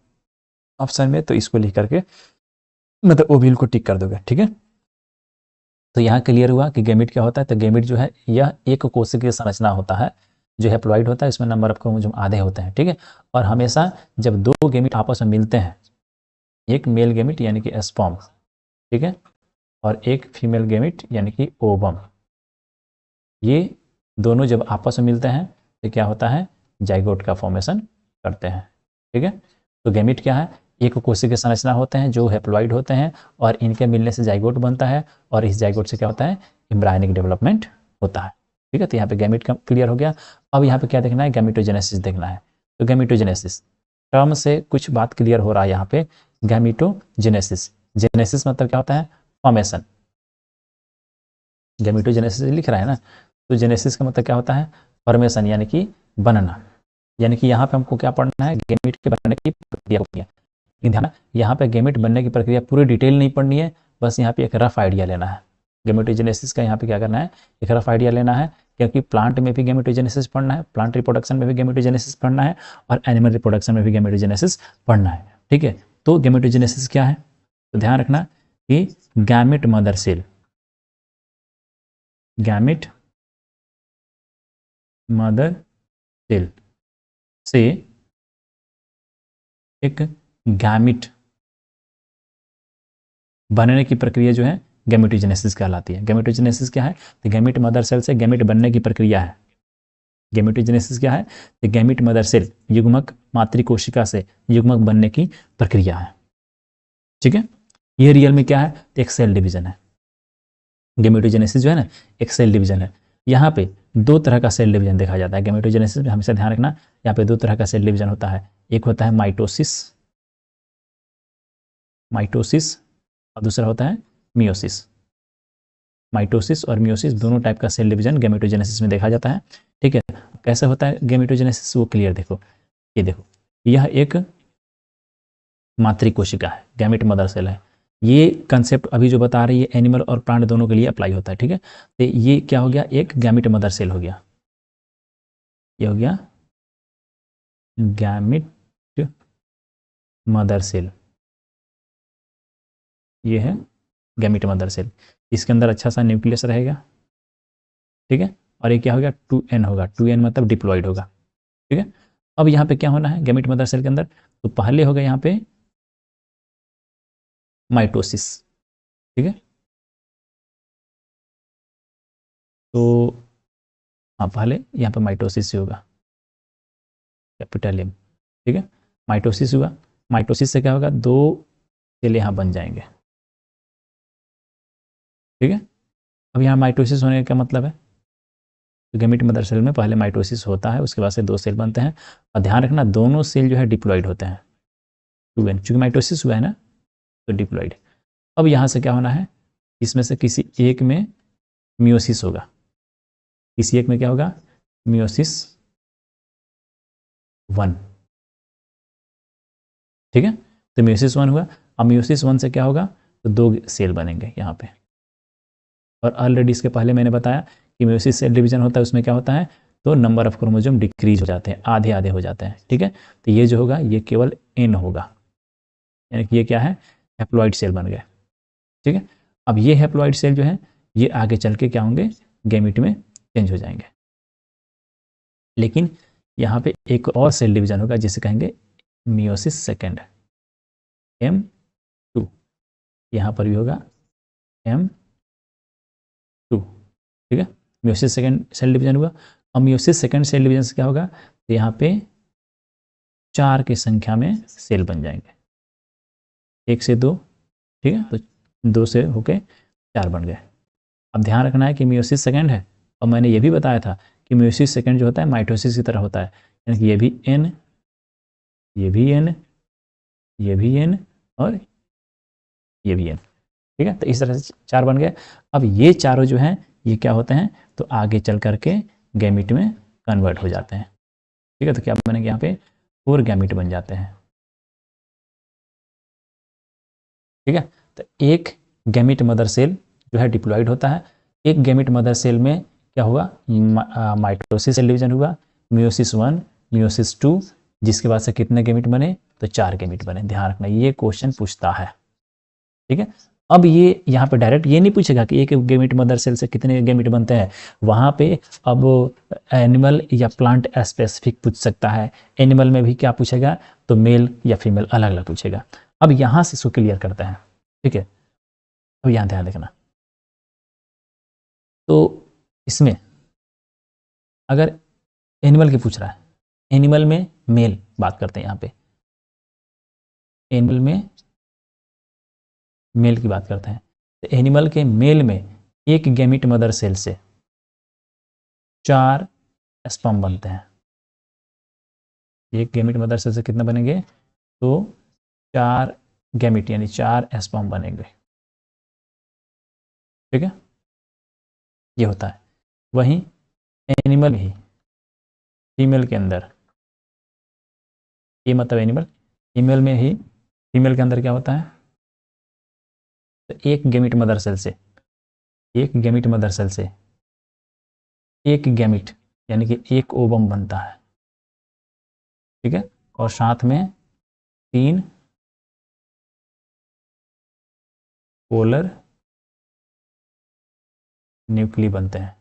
[SPEAKER 1] ऑप्शन में, तो इसको लिख करके मतलब ओव्यूल को टिक कर दोगे। ठीक है, तो यहाँ क्लियर हुआ कि गैमेट क्या होता है। तो गैमेट जो है यह एक कोशिकीय संरचना होता है जो हैप्लॉइड होता है, इसमें नंबर ऑफ क्रोमोसोम आधे होते हैं। ठीक है, और हमेशा जब दो गैमेट आपस में मिलते हैं, एक मेल गैमेट यानी कि स्पर्म, ठीक है, और एक फीमेल गैमेट यानी कि ओवम, ये दोनों जब आपस में मिलते हैं तो क्या होता है, जाइगोट का फॉर्मेशन करते हैं। ठीक है, तो गैमेट क्या है, एक कोशिकीय संरचना होते हैं जो हैप्लॉइड होते हैं और इनके मिलने से जाइगोट बनता है और इस जाइगोट से क्या होता है, एम्ब्रायनिक डेवलपमेंट होता है। ठीक है, तो यहाँ पे गैमेट का क्लियर हो गया। अब यहाँ पे क्या देखना है, गैमेटोजेनेसिस देखना है। तो गैमेटोजेनेसिस टर्म से कुछ बात क्लियर हो रहा है यहाँ पे। गैमेटोजेनेसिस, जेनेसिस मतलब क्या होता है, फॉर्मेशन। गैमेटोजेनेसिस लिख रहा है ना, तो जेनेसिस का मतलब क्या होता है, फॉर्मेशन यानी कि बनना। यानी कि यहाँ पे हमको क्या पढ़ना है, गैमेट के बनने की प्रक्रिया पढ़नी है। लेकिन ध्यान, यहाँ पे गैमेट बनने की प्रक्रिया पूरी डिटेल नहीं पढ़नी है, बस यहाँ पे एक रफ आइडिया लेना है। गैमेटोजेनेसिस का यहाँ पे क्या करना है, एक रफ आइडिया लेना है, क्योंकि प्लांट में भी गैमेटोजेनेसिस पढ़ना है, प्लांट रिप्रोडक्शन में भी गैमेटोजेनेसिस पढ़ना है और एनिमल रिप्रोडक्शन में भी गैमेटोजेनेसिस पढ़ना है। ठीक है, तो गैमेटोजेनेसिस क्या है, तो ध्यान रखना कि gamete mother cell, gamete mother cell से एक गैमेट बनने की प्रक्रिया जो है गैमेटोजेनेसिस कहलाती है। गैमेटोजेनेसिस क्या है, तो गैमेट मदर सेल से गैमेट बनने की प्रक्रिया है। गैमेटोजेनेसिस क्या है, तो गैमेट मदर सेल युग्मक मातृकोशिका से युग्मक बनने की प्रक्रिया है। ठीक है, ये रियल में क्या है, तो एक सेल डिवीजन है। गैमेटोजेनेसिस जो है ना, एक सेल डिवीजन है। यहाँ पे दो तरह का सेल डिवीजन देखा जाता है गैमेटोजेनेसिस में, हमेशा ध्यान रखना। यहाँ पे दो तरह का सेल डिवीजन होता है, एक होता है माइटोसिस, माइटोसिस, और दूसरा होता है मियोसिस। माइटोसिस और मियोसिस दोनों टाइप का सेल डिवीजन गैमेटोजेनेसिस में देखा जाता है। ठीक है, कैसे होता है गैमेटोजेनेसिस, वो क्लियर देखो। ये देखो, यह एक मातृकोशिका है, गैमेट मदर सेल है। ये कंसेप्ट अभी जो बता रही है एनिमल और प्लांट दोनों के लिए अप्लाई होता है। ठीक है, तो ये क्या हो गया, एक गैमेट मदर सेल हो गया, ये हो गया गैमिट मदर सेल, ये है गैमिट मदर सेल। इसके अंदर अच्छा सा न्यूक्लियस रहेगा, ठीक है। और ये क्या होगा, 2n होगा, 2n मतलब डिप्लॉइड होगा, ठीक है। अब यहाँ पे क्या होना है गैमिट मदर सेल के अंदर, तो पहले होगा यहाँ पे माइटोसिस, ठीक है। तो हाँ, पहले यहाँ पे माइटोसिस से होगा, कैपिटल M, ठीक है। माइटोसिस हुआ, माइटोसिस से क्या होगा, 2 सेल यहाँ बन जाएंगे, ठीक है। अब यहाँ माइटोसिस होने का क्या मतलब है, तो गैमेट मदर सेल में पहले माइटोसिस होता है, उसके बाद से 2 सेल बनते हैं, और ध्यान रखना दोनों सेल जो है डिप्लॉइड होते हैं, 2n, चूंकि माइटोसिस हुआ है ना तो डिप्लॉइड। अब यहाँ से क्या होना है, इसमें से किसी एक में मियोसिस होगा, किसी एक में क्या होगा, मियोसिस 1, ठीक है। तो मियोसिस 1 हुआ, अब मियोसिस 1 से क्या होगा, तो 2 सेल बनेंगे यहाँ पे। और ऑलरेडी इसके पहले मैंने बताया कि मियोसिस सेल डिवीजन होता है, उसमें क्या होता है, तो नंबर ऑफ क्रोमोसोम डिक्रीज हो जाते हैं, आधे आधे हो जाते हैं, ठीक है। तो ये जो होगा ये केवल n होगा, यानी कि ये क्या है, हैप्लॉइड सेल बन गए, ठीक है। अब ये हैप्लॉइड सेल जो है ये आगे चल के क्या होंगे, गैमीट में चेंज हो जाएंगे। लेकिन यहाँ पे एक और सेल डिवीजन होगा जिसे कहेंगे मियोसिस सेकेंड, M2, यहाँ पर भी होगा M2, ठीक है। मियोसिस सेकेंड सेल डिवीजन हुआ। अब मियोसिस सेकेंड सेल डिवीजन से क्या होगा, तो यहाँ पे 4 की संख्या में सेल बन जाएंगे, 1 से 2, ठीक है। तो 2 से होके 4 बन गए। अब ध्यान रखना है कि मियोसिस सेकेंड है, और मैंने ये भी बताया था कि मियोसिस सेकेंड जो होता है माइटोसिस की तरह होता है, यानी कि ये भी n, ये भी n, ये भी n, और ये भी n, ठीक है। तो इस तरह से 4 बन गए। अब ये चारों जो हैं ये क्या होते हैं, तो आगे चल करके गैमीट में कन्वर्ट हो जाते हैं, ठीक है। तो क्या बनेंगे यहाँ पे 4 गैमीट बन जाते हैं, ठीक है। तो एक गैमीट मदर सेल जो है डिप्लॉइड होता है, एक गैमीट मदर सेल में क्या हुआ, माइटोसिस सेल डिवीजन हुआ, मियोसिस 1, मियोसिस 2, जिसके बाद से कितने गैमीट बने, तो 4 गैमीट बने। ध्यान रखना ये क्वेश्चन पूछता है, ठीक है। अब ये यहाँ पे डायरेक्ट ये नहीं पूछेगा कि एक गैमीट मदर सेल से कितने गैमीट बनते हैं, वहाँ पे अब एनिमल या प्लांट स्पेसिफिक पूछ सकता है। एनिमल में भी क्या पूछेगा, तो मेल या फीमेल अलग अलग पूछेगा। अब यहाँ से इसको क्लियर करते हैं, ठीक है। अब यहाँ ध्यान रखना, तो इसमें अगर एनिमल की पूछ रहा है, एनिमल में मेल बात करते हैं, यहाँ पे एनिमल में मेल की बात करते हैं, तो एनिमल के मेल में एक गैमीट मदर सेल से 4 स्पर्म बनते हैं। एक गैमीट मदर सेल से कितने बनेंगे, तो 4 गैमीट यानी 4 स्पर्म बनेंगे, ठीक है। ये होता है। वहीं एनिमल ही फीमेल के अंदर, ये मतलब एनिमल फीमेल में ही, फीमेल के अंदर क्या होता है, तो एक गैमीट मदर सेल से, एक गैमीट मदर सेल से एक गैमीट यानी कि एक ओवम बनता है, ठीक है। और साथ में 3 पोलर न्यूक्ली बनते हैं,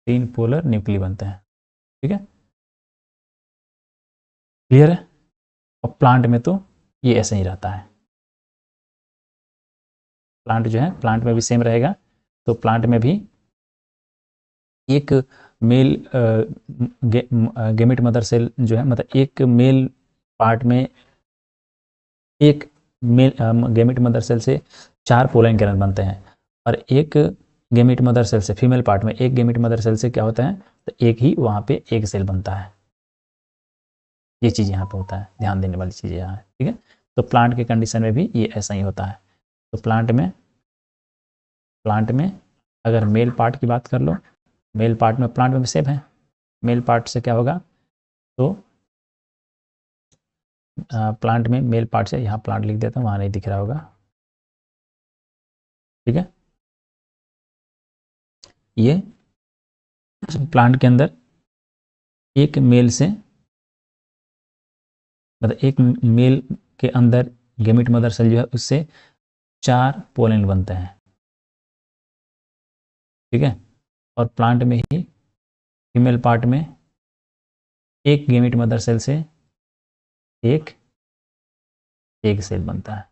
[SPEAKER 1] 3 पोलर न्यूक्ली बनते हैं, ठीक है। क्लियर है। और प्लांट में तो ये ऐसे ही रहता है, प्लांट जो है प्लांट में भी सेम रहेगा। तो प्लांट में भी एक मेल गैमेट मदर सेल जो है, मतलब एक मेल पार्ट में एक मेल गैमेट मदर सेल से 4 पोलन किरण बनते हैं, और एक गैमेट मदर सेल से फीमेल पार्ट में एक गैमेट मदर सेल से क्या होता है, तो एक ही वहाँ पे एक सेल बनता है। ये चीज़ यहाँ पे होता है, ध्यान देने वाली चीज़ यहाँ है, ठीक है। तो प्लांट के कंडीशन में भी ये ऐसा ही होता है। तो प्लांट में अगर मेल पार्ट की बात कर लो, मेल पार्ट में प्लांट में सेम है, मेल पार्ट से क्या होगा, तो प्लांट में मेल पार्ट से, यहाँ प्लांट लिख देता हूँ, वहाँ नहीं दिख रहा होगा, ठीक है। ये प्लांट के अंदर एक मेल से मतलब एक मेल के अंदर गैमेट मदर सेल जो है उससे 4 पोलन बनते हैं, ठीक है। और प्लांट में ही फीमेल पार्ट में एक गैमेट मदर सेल से एक एग सेल बनता है।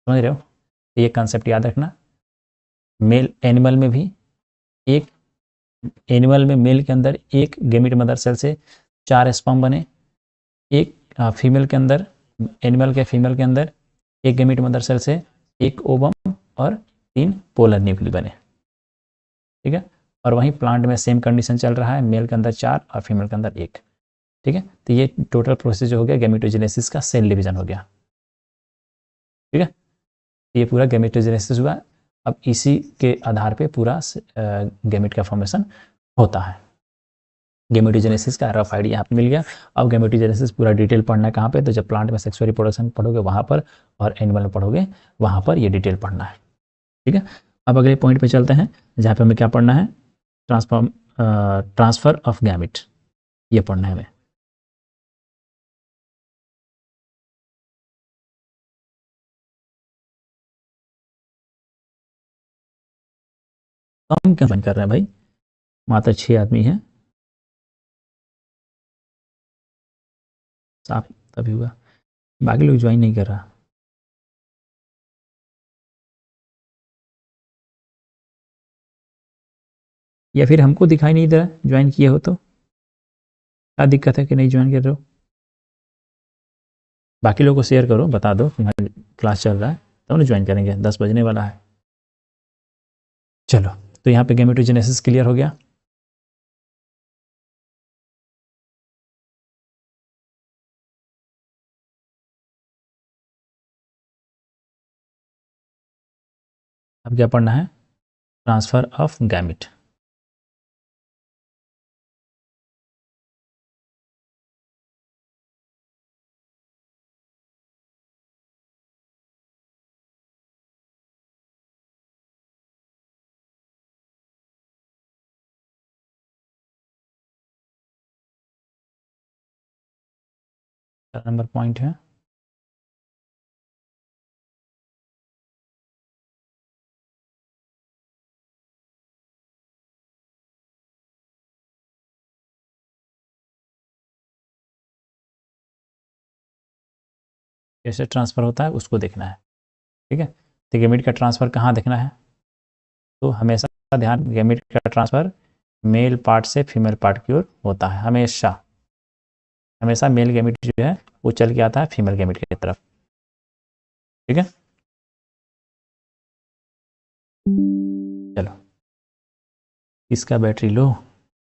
[SPEAKER 1] समझ रहे हो? ये कंसेप्ट याद रखना। मेल एनिमल में भी एक एनिमल में मेल के अंदर एक गैमेट मदर सेल से 4 स्पर्म बने, एक फीमेल के अंदर एनिमल के फीमेल के अंदर एक गैमेट मदर सेल से एक ओवम और 3 पोलर न्यूक्ली बने, ठीक है। और वहीं प्लांट में सेम कंडीशन चल रहा है, मेल के अंदर 4 और फीमेल के अंदर 1, ठीक है। तो ये टोटल प्रोसेस जो हो गया गैमेटोजेनेसिस का सेल डिवीजन हो गया, ठीक है। ये पूरा गैमेटोजेनेसिस हुआ। अब इसी के आधार पे पूरा गैमेट का फॉर्मेशन होता है। गैमेटोजेनेसिस का रफ आइडिया आपको मिल गया। अब गैमेटोजेनेसिस पूरा डिटेल पढ़ना है कहाँ पे, तो जब प्लांट में सेक्सुअल रिप्रोडक्शन पढ़ोगे वहाँ पर, और एनिमल में पढ़ोगे वहाँ पर ये डिटेल पढ़ना है, ठीक है। अब अगले पॉइंट पे चलते हैं जहाँ पे हमें क्या पढ़ना है, ट्रांसफर ऑफ गैमेट, ये पढ़ना है हमें। तो हम क्या ज्वाइन कर रहे हैं भाई, मात्र 6 आदमी हैं, साफ तभी हुआ, बाकी लोग ज्वाइन नहीं कर रहा। या फिर हमको दिखाई नहीं दे रहा ज्वाइन किए हो तो, क्या दिक्कत है कि नहीं ज्वाइन कर रहे हो? बाकी लोगों को शेयर करो, बता दो तुम्हारी क्लास चल रहा है, तब ना ज्वाइन करेंगे, 10 बजने वाला है। चलो, तो यहाँ पे गैमेटोजेनेसिस क्लियर हो गया। अब क्या पढ़ना है, transfer of gamete. Number point है, कैसे ट्रांसफर होता है उसको देखना है, ठीक है। तो गैमेट का ट्रांसफर कहाँ देखना है, तो हमेशा ध्यान, गैमेट का ट्रांसफर मेल पार्ट से फीमेल पार्ट की ओर होता है, हमेशा हमेशा मेल गैमेट जो है वो चल के आता है फीमेल गैमेट की तरफ, ठीक है। चलो, इसका बैटरी लो,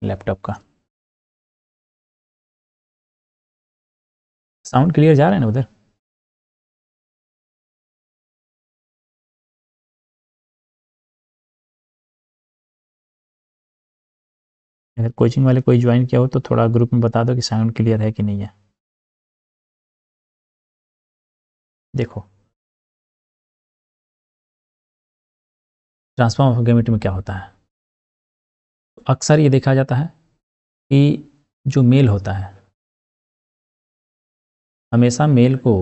[SPEAKER 1] लैपटॉप का साउंड क्लियर जा रहा है ना उधर? अगर कोचिंग वाले कोई ज्वाइन किया हो तो थोड़ा ग्रुप में बता दो कि साउंड क्लियर है कि नहीं है। देखो, ट्रांसफॉर्म ऑफ गैमेट में क्या होता है, अक्सर ये देखा जाता है कि जो मेल होता है, हमेशा मेल को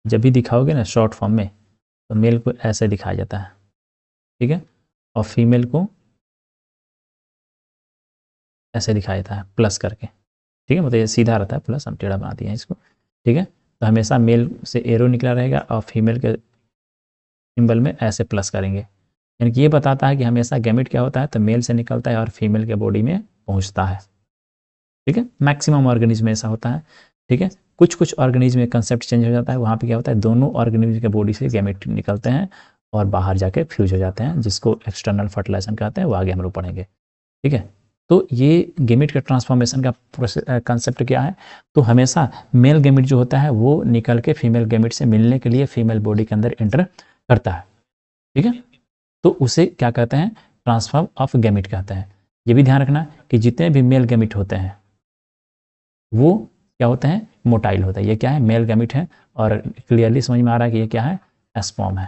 [SPEAKER 1] जब भी दिखाओगे ना शॉर्ट फॉर्म में, तो मेल को ऐसे दिखाया जाता है, ठीक है। और फीमेल को ऐसे दिखाया जाता है प्लस करके, ठीक है। मतलब ये सीधा रहता है प्लस, हम टेढ़ा बना दिए हैं इसको, ठीक है। तो हमेशा मेल से एरो निकला रहेगा और फीमेल के सिंबल में ऐसे प्लस करेंगे, यानी कि ये बताता है कि हमेशा गैमेट क्या होता है, तो मेल से निकलता है और फीमेल के बॉडी में पहुंचता है, ठीक है। मैक्सिमम ऑर्गेनिज्म में ऐसा होता है, ठीक है। कुछ कुछ ऑर्गेनिज्म में कंसेप्ट चेंज हो जाता है, वहाँ पे क्या होता है, दोनों ऑर्गेनिज्म के बॉडी से गैमेट निकलते हैं और बाहर जाके फ्यूज हो जाते हैं, जिसको एक्सटर्नल फर्टिलाइजेशन कहते हैं, वो आगे हम लोग पढ़ेंगे, ठीक है। तो ये गैमेट का ट्रांसफॉर्मेशन का कंसेप्ट क्या है, तो हमेशा मेल गैमेट जो होता है वो निकल के फीमेल गैमेट से मिलने के लिए फीमेल बॉडी के अंदर एंटर करता है, ठीक है। तो उसे क्या कहते हैं, ट्रांसफर ऑफ गैमेट कहते हैं। ये भी ध्यान रखना कि जितने भी मेल गैमेट होते हैं वो क्या होते हैं, मोटाइल होता है। ये क्या है, मेल गैमेट है, और क्लियरली समझ में आ रहा है कि ये क्या है, स्पर्म है,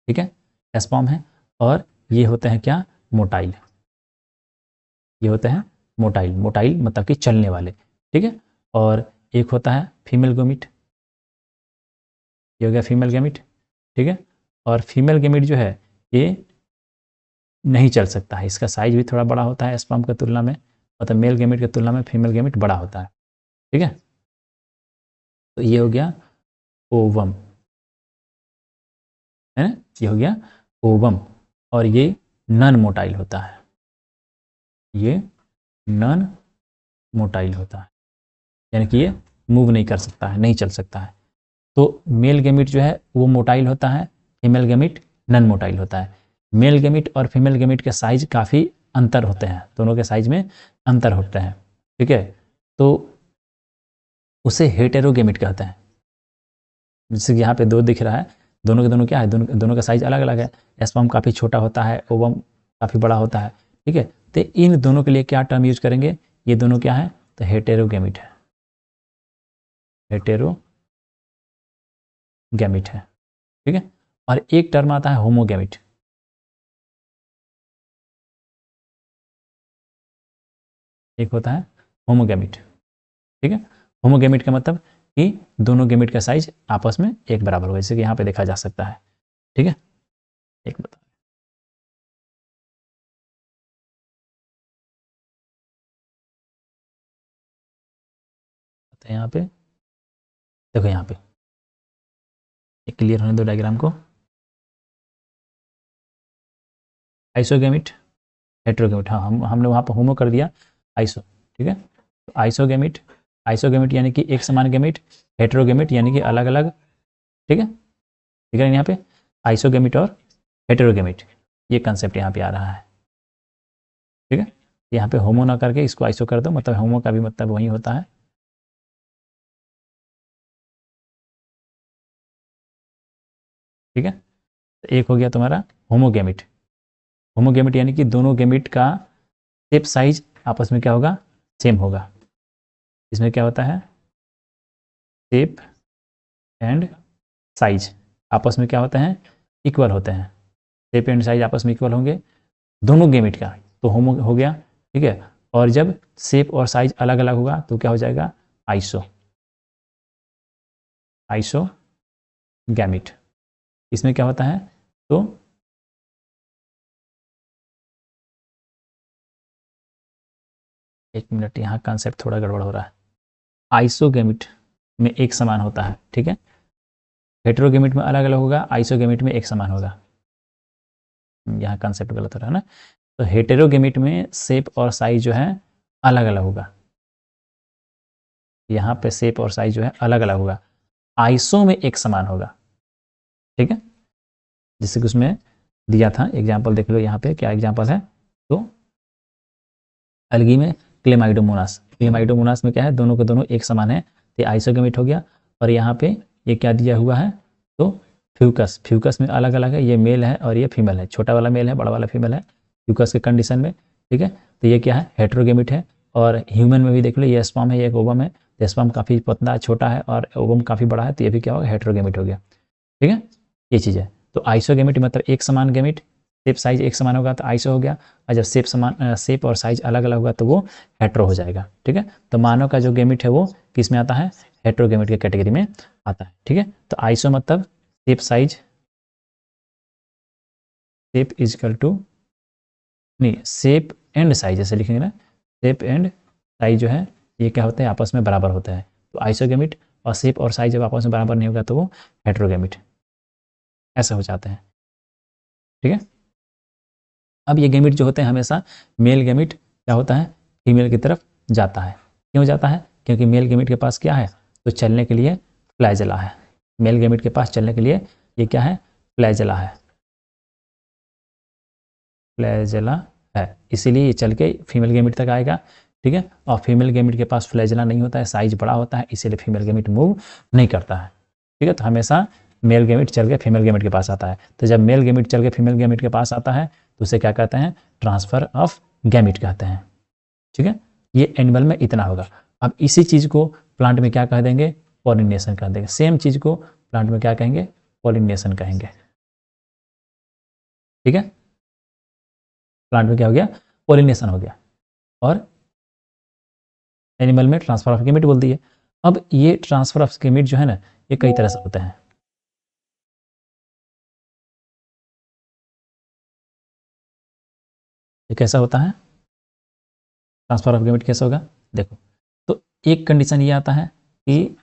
[SPEAKER 1] ठीक है, स्पर्म है। और ये होते हैं क्या, मोटाइल, ये होते हैं मोटाइल, मोटाइल मतलब कि चलने वाले, ठीक है। और एक होता है फीमेल गैमीट, ये हो गया फीमेल गैमीट, ठीक है। और फीमेल गैमीट जो है ये नहीं चल सकता है, इसका साइज भी थोड़ा बड़ा होता है स्पर्म की तुलना में, मतलब मेल गैमीट की तुलना में फीमेल गैमीट बड़ा होता है, ठीक है। तो ये हो गया ओवम, है ना, ये हो गया ओवम। और ये नॉन मोटाइल होता है, ये नॉन मोटाइल होता है, यानी कि ये मूव नहीं कर सकता है, नहीं चल सकता है। तो मेल गैमीट जो है वो मोटाइल होता है, फीमेल गैमीट नॉन मोटाइल होता है। मेल गैमीट और फीमेल गैमीट के साइज काफ़ी अंतर होते हैं, दोनों के साइज में अंतर होते हैं, ठीक है। तो उसे हेटेरोगैमीट कहते हैं। जैसे कि यहाँ पे दो दिख रहा है, दोनों के दोनों क्या है, दोनों का साइज अलग अलग है। स्पर्म काफ़ी छोटा होता है, ओवम काफ़ी बड़ा होता है, ठीक है। तो इन दोनों के लिए क्या टर्म यूज करेंगे, ये दोनों क्या है, तो हेटेरोगैमीट है, हेटेरोगैमीट है, ठीक है। और एक टर्म आता है होमोगैमीट, एक होता है होमोगैमीट, ठीक है। होमोगैमीट का मतलब कि दोनों गैमीट का साइज आपस में एक बराबर होगा, जैसे कि यहाँ पे देखा जा सकता है, ठीक है। एक बता यहाँ पे देखो, यहाँ पे क्लियर होने दो डायग्राम को। आइसोगैमिट, हेट्रोगैमिट, हाँ हमने वहाँ पर होमो कर दिया, आइसो, ठीक है। तो आइसोगैमिट, आइसोगैमिट यानी कि एक समान गैमिट, हेट्रोगैमिट यानी कि अलग अलग, ठीक है। ठीक है, यहाँ पे आइसोगैमिट और हेट्रोगैमिट, ये कंसेप्ट यहाँ पे आ रहा है, ठीक है। यहाँ पे होमो ना करके इसको आइसो कर दो, मतलब होमो का भी मतलब वही होता है, ठीक है। एक हो गया तुम्हारा होमोगैमिट, होमोगैमिट यानी कि दोनों गैमिट का शेप साइज आपस में क्या होगा, सेम होगा। इसमें क्या होता है, शेप एंड साइज आपस में क्या होते हैं, इक्वल होते हैं। शेप एंड साइज आपस में इक्वल होंगे दोनों गैमिट का, तो होमो हो गया, ठीक है। और जब शेप और साइज अलग अलग होगा तो क्या हो जाएगा, आइसो, आइसो गैमिट। इसमें क्या होता है, तो एक मिनट, यहाँ कॉन्सेप्ट थोड़ा गड़बड़ हो रहा है। आइसोगैमिट में एक समान होता है, ठीक है। हेट्रोगैमिट में अलग अलग होगा, आइसोगैमिट में एक समान होगा, यहाँ कॉन्सेप्ट गलत हो रहा है ना। तो हेटेरोगैमिट में शेप और साइज जो है अलग अलग होगा, यहाँ पे शेप और साइज जो है अलग अलग होगा, आइसो में एक समान होगा, ठीक है। जैसे कि उसमें दिया था एग्जाम्पल, देख लो यहाँ पे क्या एग्जाम्पल है। तो अलगी में क्लेमाइडोमोनास, क्लेमाइडोमोनास में क्या है, दोनों के दोनों एक समान है, तो आइसोगैमिट हो गया। और यहाँ पे ये क्या दिया हुआ है, तो फ्यूकस, फ्यूकस में अलग अलग है, ये मेल है और ये फीमेल है, छोटा वाला मेल है, बड़ा वाला फीमेल है फ्यूकस के कंडीशन में, ठीक है। तो ये क्या है, हेट्रोगैमिट है। और ह्यूमन में भी देख लो, ये स्पर्म है, ये एक ओवम है, तो स्पर्म काफ़ी पतला छोटा है और ओवम काफ़ी बड़ा है, तो ये भी क्या होगा, हेट्रोगैमिट हो गया, ठीक है। ये चीज़ है। तो आइसोगैमिट मतलब एक समान गैमिट, शेप साइज एक समान होगा तो आइसो हो गया, और जब शेप और साइज अलग अलग होगा तो वो हेट्रो हो जाएगा, ठीक है। तो मानव का जो गैमिट है वो किस में आता है, हेट्रोगैमिट के कैटेगरी में आता है, ठीक है। तो आइसो मतलब shape size, shape equal to, नहीं शेप एंड साइज ऐसे लिखेंगे ना, शेप एंड साइज जो है ये क्या होता है, आपस में बराबर होता है। तो आइसोगैमिट और शेप और साइज जब आपस में बराबर नहीं होगा तो वो हेट्रोगैमिट ऐसे हो जाते हैं, ठीक है। अब ये गैमिट जो होते हैं हमेशा, मेल गैमिट क्या होता है, फीमेल की तरफ जाता है। क्यों जाता है, क्योंकि मेल गैमिट के पास क्या है, तो चलने के लिए फ्लैजेला है, मेल गैमिट के पास चलने के लिए ये क्या है, फ्लैजेला है, फ्लैजेला है, इसीलिए ये चल के फीमेल गैमिट तक आएगा, ठीक है। और फीमेल गैमिट के पास फ्लैजेला नहीं होता है, साइज बड़ा होता है, इसीलिए फीमेल गैमिट मूव नहीं करता है, ठीक है। तो हमेशा मेल गैमिट चल के फीमेल गैमिट के पास आता है। तो जब मेल गैमिट चल के फीमेल गैमिट के पास आता है तो उसे क्या कहते हैं, ट्रांसफर ऑफ गैमिट कहते हैं, ठीक है। ये एनिमल में इतना होगा। अब इसी चीज़ को प्लांट में क्या कह देंगे, पॉलिनेशन कह देंगे। सेम चीज़ को प्लांट में क्या कहेंगे, पॉलिनेशन कहेंगे, ठीक है। प्लांट में क्या हो गया, पॉलिनेशन हो गया। और एनिमल में ट्रांसफर ऑफ गैमेट बोल दिए। अब ये ट्रांसफर ऑफ गैमेट जो है ना, ये कई तरह से होते हैं। ये कैसा होता है ट्रांसफर ऑफ गैमेट, कैसा होगा देखो। तो एक कंडीशन ये आता है कि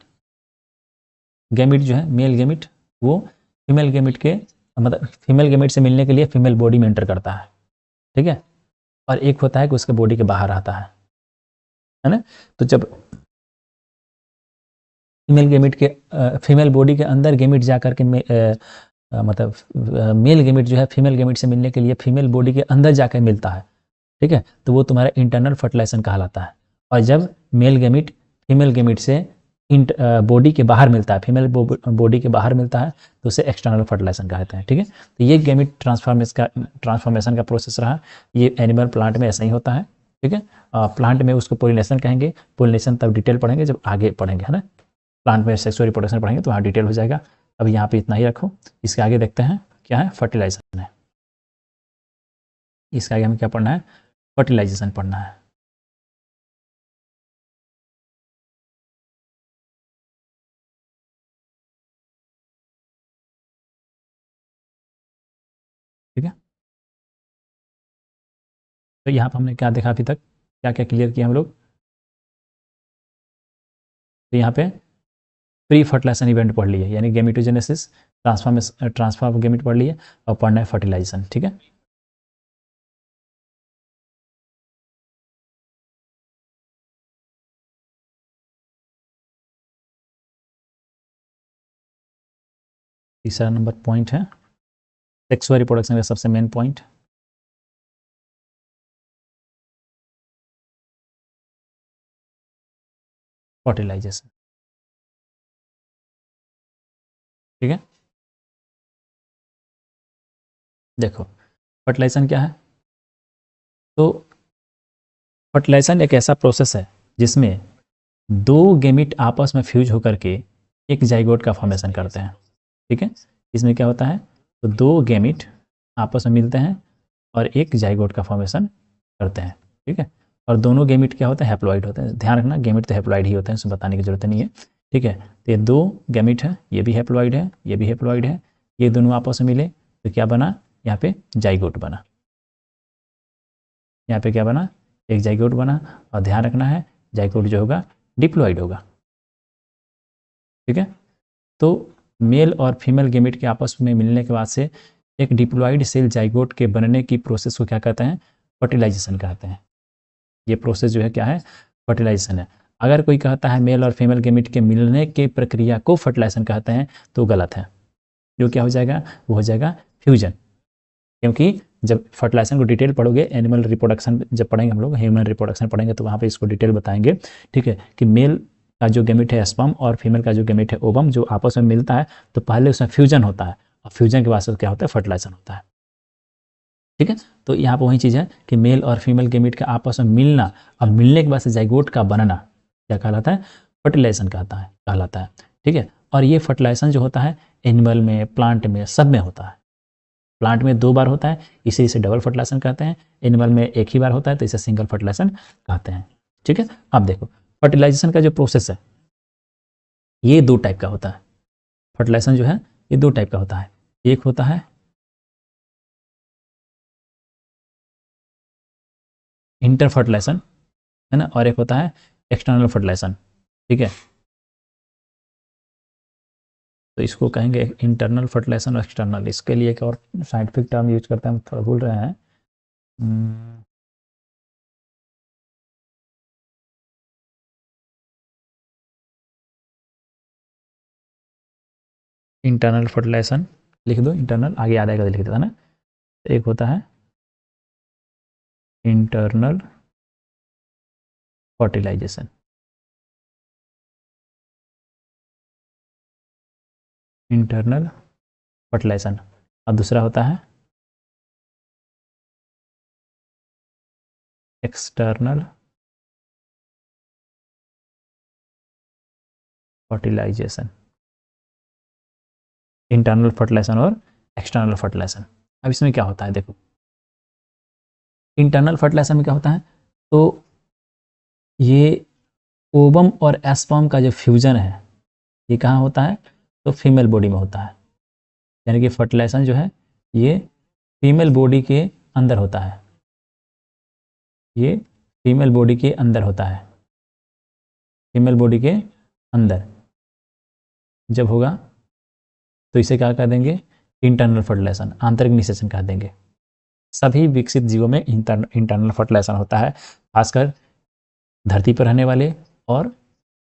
[SPEAKER 1] गैमेट जो है, मेल गैमेट, वो फीमेल गैमेट के मतलब फीमेल गैमेट से मिलने के लिए फीमेल बॉडी में एंटर करता है, ठीक है। और एक होता है कि उसके बॉडी के बाहर आता है ना। तो जब फीमेल गैमेट के फीमेल बॉडी के अंदर गैमेट जा करके मतलब मेल गैमेट जो है फीमेल गैमेट से मिलने के लिए फीमेल बॉडी के अंदर जाकर मिलता है, ठीक है, तो वो तुम्हारा इंटरनल फर्टिलाइजेशन कहलाता है। और जब मेल गैमेट फीमेल गैमेट से बॉडी के बाहर मिलता है, फीमेल बॉडी के बाहर मिलता है, तो उसे एक्सटर्नल फर्टिलाइजेशन कहते हैं, ठीक है। तो ये गैमेट ट्रांसफॉर्मेशन का प्रोसेस रहा। ये एनिमल प्लांट में ऐसा ही होता है, ठीक है। प्लांट में उसको पोलिनेशन कहेंगे, पोलिनेशन तब डिटेल पढ़ेंगे जब आगे पढ़ेंगे, है ना। प्लांट में सेक्सुअल रिप्रोडक्शन पढ़ेंगे तो वहाँ डिटेल हो जाएगा। अब यहाँ पे इतना ही रखो। इसके आगे देखते हैं क्या है, फर्टिलाइजेशन है। इसके आगे हमें क्या पढ़ना है, फर्टिलाइजेशन पढ़ना है। ठीक है, तो यहाँ पर हमने क्या देखा अभी तक, क्या क्या क्लियर किया हम लोग। तो यहाँ पे प्री फर्टिलाइजेशन इवेंट पढ़ लिए, यानी गैमेटोजेनेसिस, ट्रांसफॉर्म ऑफ गैमेट पढ़ लिए, और पढ़ना है फर्टिलाइजेशन, ठीक है। तीसरा नंबर पॉइंट है सेक्सुअल रिप्रोडक्शन का सबसे मेन पॉइंट, फर्टिलाइजेशन, ठीक है। देखो फर्टिलाइजेशन क्या है, तो फर्टिलाइजेशन एक ऐसा प्रोसेस है जिसमें दो गैमेट आपस में फ्यूज होकर के एक जाइगोट का फॉर्मेशन करते हैं, ठीक है। इसमें क्या होता है, तो दो गैमेट आपस में मिलते हैं और एक जाइगोट का फॉर्मेशन करते हैं, ठीक है। और दोनों गैमेट क्या होते हैं, हैप्लॉइड होते हैं। ध्यान रखना, गैमेट तो हैप्लॉइड ही होते हैं, उसमें बताने की जरूरत नहीं है, ठीक है। तो ये दो गैमेट है, ये भी हैप्लॉइड है, ये भी हैप्लॉइड है, ये दोनों आपस में मिले तो क्या बना, यहाँ पे जाइगोट बना। यहाँ पे क्या बना, एक जाइगोट बना। और ध्यान रखना है, जाइगोट जो होगा डिप्लॉइड होगा, ठीक है। तो मेल और फीमेल गैमेट के आपस में मिलने के बाद से एक डिप्लॉइड सेल जाइगोट के बनने की प्रोसेस को क्या कहते हैं, फर्टिलाइजेशन कहते हैं। ये प्रोसेस जो है क्या है, फर्टिलाइजेशन है। अगर कोई कहता है मेल और फीमेल गैमेट के मिलने की प्रक्रिया को फर्टिलाइजेशन कहते हैं तो गलत है। जो क्या हो जाएगा, वो हो जाएगा फ्यूजन। क्योंकि जब फर्टिलाइजेशन को डिटेल पढ़ोगे, एनिमल रिप्रोडक्शन जब पढ़ेंगे हम लोग, ह्यूमन रिप्रोडक्शन पढ़ेंगे तो वहाँ पे इसको डिटेल बताएंगे, ठीक है, कि मेल का जो गैमेट है स्पर्म और फीमेल का जो गैमेट है ओवम, जो आपस में मिलता है तो पहले उसमें फ्यूजन होता है, और फ्यूजन के बाद से क्या होता है, फर्टिलाइजेशन होता है, ठीक है। तो यहाँ पर वही चीज़ है कि मेल और फीमेल गैमेट का आपस में मिलना और मिलने के बाद से जाइगोट का बनना क्या कहलाता है, फर्टिलाइजेशन कहलाता है, ठीक है। और ये फर्टिलाइजेशन जो होता है एनिमल में, प्लांट में, सब में होता है। प्लांट में 2 बार होता है, इसे डबल फर्टिलाइजेशन कहते हैं। एनिमल में एक ही बार होता है तो इसे सिंगल फर्टिलाइजेशन कहते हैं, ठीक है। अब देखो फर्टिलाइजेशन का जो प्रोसेस है ये 2 टाइप का होता है। फर्टिलाइजेशन जो है ये 2 टाइप का होता है। एक होता है इंटर फर्टिलाइजेशन, है ना, और एक होता है एक्सटर्नल फर्टिलाइजेशन, ठीक है। तो इसको कहेंगे इंटरनल फर्टिलाइजेशन और एक्सटर्नल। इसके लिए एक और साइंटिफिक टर्म यूज करते हैं, हम थोड़ा भूल रहे हैं। इंटरनल फर्टिलाइजेशन लिख दो, इंटरनल आगे आ जाएगा, लिख देता ना। एक होता है इंटरनल फर्टिलाइजेशन, इंटरनल फर्टिलाइजेशन, और दूसरा होता है एक्सटर्नल फर्टिलाइजेशन। इंटरनल फर्टिलाइजेशन और एक्सटर्नल फर्टिलाइजेशन। अब इसमें क्या होता है देखो, इंटरनल फर्टिलाइजेशन में क्या होता है, तो ये ओवम और एस्पर्म का जो फ्यूजन है ये कहाँ होता है, तो फीमेल बॉडी में होता है। यानी कि फर्टिलाइजेशन जो है ये फीमेल बॉडी के अंदर होता है, ये फीमेल बॉडी के अंदर होता है, फीमेल बॉडी के अंदर जब होगा तो इसे क्या कह देंगे, इंटरनल फर्टिलाइजेशन, आंतरिक निषेचन कह देंगे। सभी विकसित जीवों में इंटरनल फर्टिलाइजेशन होता है, खासकर धरती पर रहने वाले और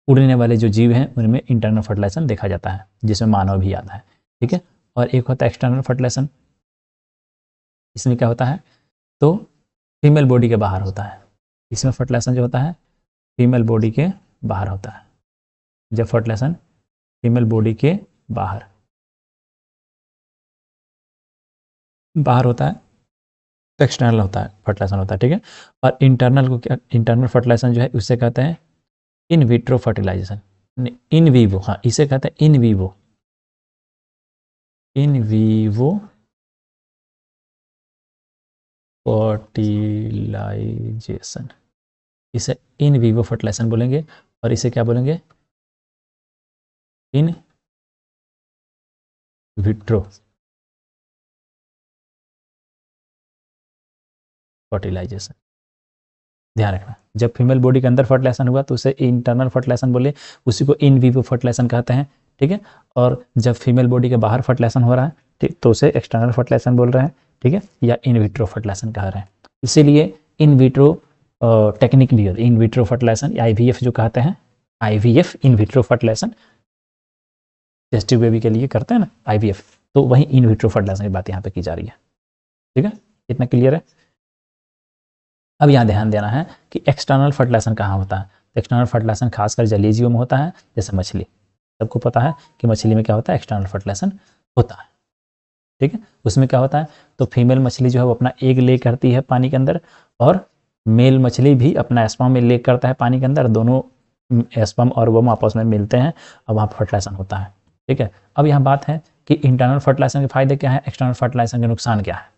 [SPEAKER 1] उड़ने वाले जो जीव हैं उनमें इंटरनल फर्टिलाइजेशन देखा जाता है, जिसमें मानव भी आता है। ठीक है, और एक होता है एक्सटर्नल फर्टिलाइजेशन। इसमें क्या होता है, तो फीमेल बॉडी के बाहर होता है। इसमें फर्टिलाइजेशन जो होता है फीमेल बॉडी के बाहर होता है। जब फर्टिलाइजेशन फीमेल बॉडी के बाहर होता है तो एक्सटर्नल होता है, फर्टिलाइजेशन होता है। ठीक है, और इंटरनल को क्या, इंटरनल फर्टिलाइजेशन जो है उससे कहते हैं in vitro fertilization, in vivo, हाँ इसे कहते हैं in vivo, in vivo fertilization, इसे इन वीवो फर्टिलाइजेशन बोलेंगे। और इसे क्या बोलेंगे, इन विट्रो फर्टिलाइजेशन। ध्यान रखना, जब फीमेल बॉडी के अंदर फर्टिलाइजेशन हुआ तो उसे इंटरनल फर्टिलाइजेशन बोले, उसी को इन वीवो फर्टिलाइजेशन कहते हैं। ठीक है, और जब फीमेल बॉडी के बाहर फर्टिलाइजेशन हो रहा है ठीक तो उसे एक्सटर्नल फर्टिलाइजेशन बोल रहे हैं। ठीक है, या इन विट्रो फर्टिलाइजेशन कह रहे हैं। इसीलिए इन विट्रो टेक्निक भी इन विट्रो फर्टिलाइजेशन, IVF जो कहते हैं, IVF in vitro fertilization, test tube baby के लिए करते हैं ना IVF, तो वही इन विट्रो फर्टिलाइजेशन की बात यहाँ पे की जा रही है। ठीक है, इतना क्लियर है। अब यहाँ ध्यान देना है कि एक्सटर्नल फर्टिलाइजेशन कहाँ होता है। एक्सटर्नल फर्टिलाइजेशन खासकर जलीय जीवों में होता है, जैसे मछली। सबको पता है कि मछली में क्या होता है, एक्सटर्नल फर्टिलाइजेशन होता है। ठीक है, उसमें क्या होता है, तो फीमेल मछली जो है वो अपना एग ले करती है पानी के अंदर, और मेल मछली भी अपना स्पर्म में ले करता है पानी के अंदर। दोनों स्पर्म और वोम आपस में मिलते हैं और वहाँ फर्टिलाइजेशन होता है। ठीक है, अब यहाँ बात है कि इंटरनल फर्टिलाइजेशन के फायदे क्या है, एक्सटर्नल फर्टिलाइजेशन के नुकसान क्या है।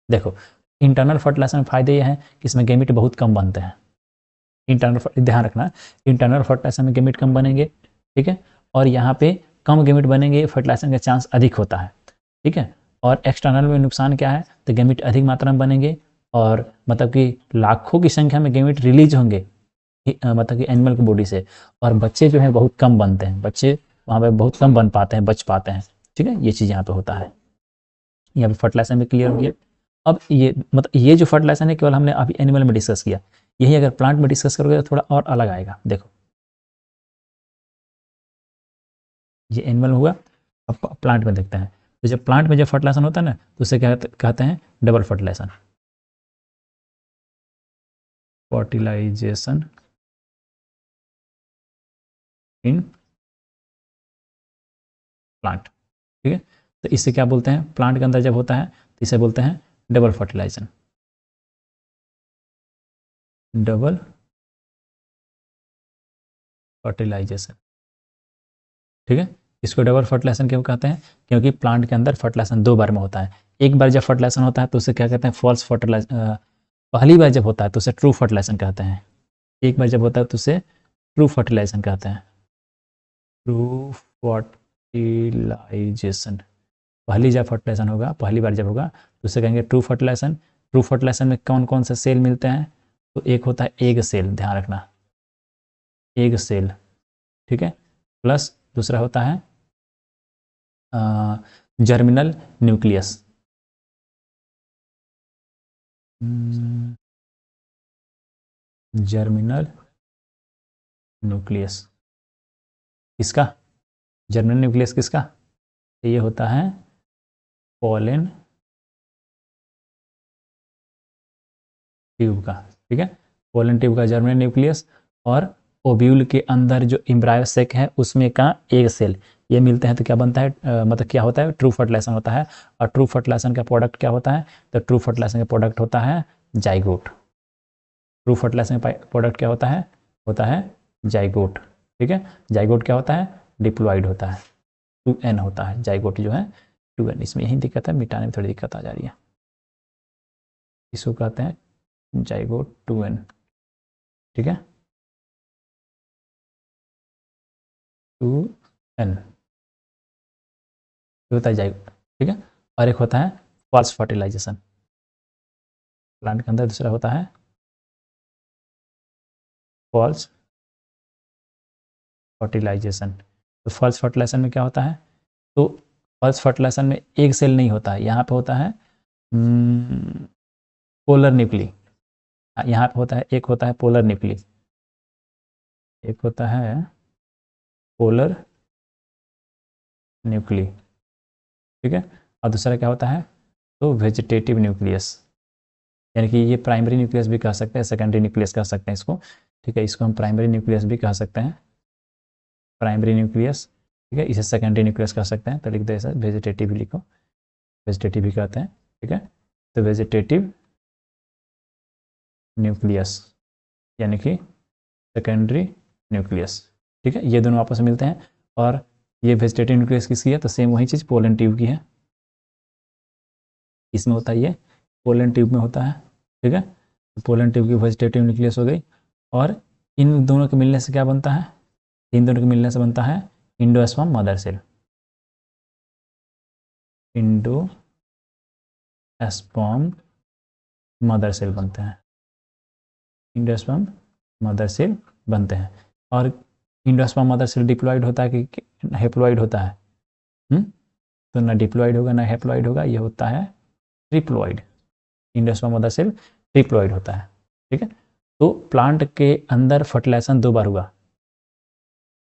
[SPEAKER 1] देखो, इंटरनल फर्टिलाइजेशन में फायदे ये हैं कि इसमें गेमिट बहुत कम बनते हैं। इंटरनल, ध्यान रखना, इंटरनल फर्टिलाइजेशन में गेमिट कम बनेंगे। ठीक है, और यहाँ पे कम गेमिट बनेंगे, फर्टिलाइजेशन का चांस अधिक होता है। ठीक है, और एक्सटर्नल में नुकसान क्या है, तो गेमिट अधिक मात्रा में बनेंगे, और मतलब कि लाखों की संख्या में गेमिट रिलीज होंगे, मतलब कि एनिमल की बॉडी से, और बच्चे जो है बहुत कम बनते हैं, बच्चे वहाँ पे बहुत कम बन पाते हैं, बच पाते हैं। ठीक है, ये चीज़ यहाँ पे होता है। यहाँ पे फर्टिलाइजेशन में क्लियर हो गया। अब ये मतलब ये जो फर्टिलाइजेशन है केवल हमने अभी एनिमल में डिस्कस किया, यही अगर प्लांट में डिस्कस करोगे तो थोड़ा और अलग आएगा। देखो, ये एनिमल हुआ, अब प्लांट में देखते हैं। तो जब प्लांट में जब फर्टिलाइजेशन होता है ना तो उसे क्या कहते हैं, double fertilization, fertilization in plant. ठीक है, तो इसे क्या बोलते हैं, प्लांट के अंदर जब होता है तो इसे बोलते हैं डबल फर्टिलाइजेशन, डबल फर्टिलाइजेशन। ठीक है, इसको डबल फर्टिलाइजेशन क्यों कहते हैं, क्योंकि प्लांट के अंदर फर्टिलाइजेशन 2 बार में होता है। एक बार जब फर्टिलाइजेशन होता है तो उसे क्या कहते हैं, फॉल्स फर्टिलाइजेशन। पहली बार जब होता है तो उसे ट्रू फर्टिलाइजेशन कहते हैं। एक बार जब होता है तो उसे ट्रू फर्टिलाइजेशन कहते हैं, ट्रू फर्टिलाइजेशन। पहली जब फर्टिलाइजेशन होगा, पहली बार जब होगा तो उसे कहेंगे ट्रू फर्टिलाइजेशन। ट्रू फर्टिलाइजेशन में कौन कौन से सेल मिलते हैं, तो एक होता है एग सेल, ध्यान रखना, एग सेल। ठीक है, प्लस दूसरा होता है जर्मिनल न्यूक्लियस, जर्मिनल न्यूक्लियस किसका, जर्मिनल न्यूक्लियस किसका, ये होता है पोलन ट्यूब का। ठीक है, पोलन ट्यूब का जर्मिनल न्यूक्लियस, और ओव्यूल के अंदर जो एम्ब्रायो सेक है उसमें का एग सेल, ये मिलते हैं तो क्या बनता है, मतलब क्या होता है, ट्रू फर्टिलाइजेशन होता है। और ट्रू फर्टिलाइजेशन का प्रोडक्ट क्या होता है, तो ट्रू फर्टिलाइजेशन का प्रोडक्ट होता है जाइगोट। ट्रू फर्टिलाइजेशन का प्रोडक्ट क्या होता है जाइगोट। ठीक है, जाइगोट क्या होता है, डिप्लॉइड होता है, 2n होता है जाइगोट जो है 2n। इसमें यही दिक्कत है, मिटाने में थोड़ी दिक्कत आ जा रही है। इसको कहते हैं जाइगोट 2n। ठीक है, 2n होता है जाइगोट, ठीक है। और एक होता है फॉल्स फर्टिलाइजेशन, प्लांट के अंदर दूसरा होता है फॉल्स फर्टिलाइजेशन। तो फॉल्स फर्टिलाइजेशन में क्या होता है, तो फॉल्स फर्टिलाइजेशन में एक सेल नहीं होता है, यहाँ पे होता है पोलर न्यूक्ली, यहाँ पे होता है एक होता है पोलर न्यूक्ली, एक होता है पोलर न्यूक्ली, ठीक है। और दूसरा क्या होता है, तो वेजिटेटिव न्यूक्लियस, यानी कि ये प्राइमरी न्यूक्लियस भी कह सकते हैं, सेकेंडरी न्यूक्लियस कह सकते हैं इसको, ठीक है। इसको हम प्राइमरी न्यूक्लियस भी कह सकते हैं, प्राइमरी न्यूक्लियस, ठीक है। इसे सेकेंडरी न्यूक्लियस कह सकते हैं, तो लिख दो ऐसा, वेजिटेटिव लिखो, वेजिटेटिव भी कहते हैं, ठीक है। तो वेजिटेटिव न्यूक्लियस यानी कि सेकेंडरी न्यूक्लियस, ठीक है। ये दोनों आपस में मिलते हैं। और ये वेजिटेटिव न्यूक्लियस किसकी है, तो सेम वही चीज़ पोलन ट्यूब की है, इसमें होता है ये पोलन ट्यूब में होता है, ठीक है। तो पोलन ट्यूब की वेजिटेटिव न्यूक्लियस हो गई। और इन दोनों के मिलने से क्या बनता है, इन दोनों के मिलने से बनता है endosperm mother cell, endosperm mother cell बनते हैं, इंडोस्पर्म मदर सेल बनते हैं। और इंडोस्पर्म मदर सेल डिप्लॉइड होता है कि हेप्लॉइड होता है, तो ना डिप्लॉइड होगा ना हेप्लॉइड होगा, ये होता है triploid, endosperm mother cell triploid होता है, ठीक है। तो प्लांट के अंदर फर्टिलाइजेशन दो बार हुआ,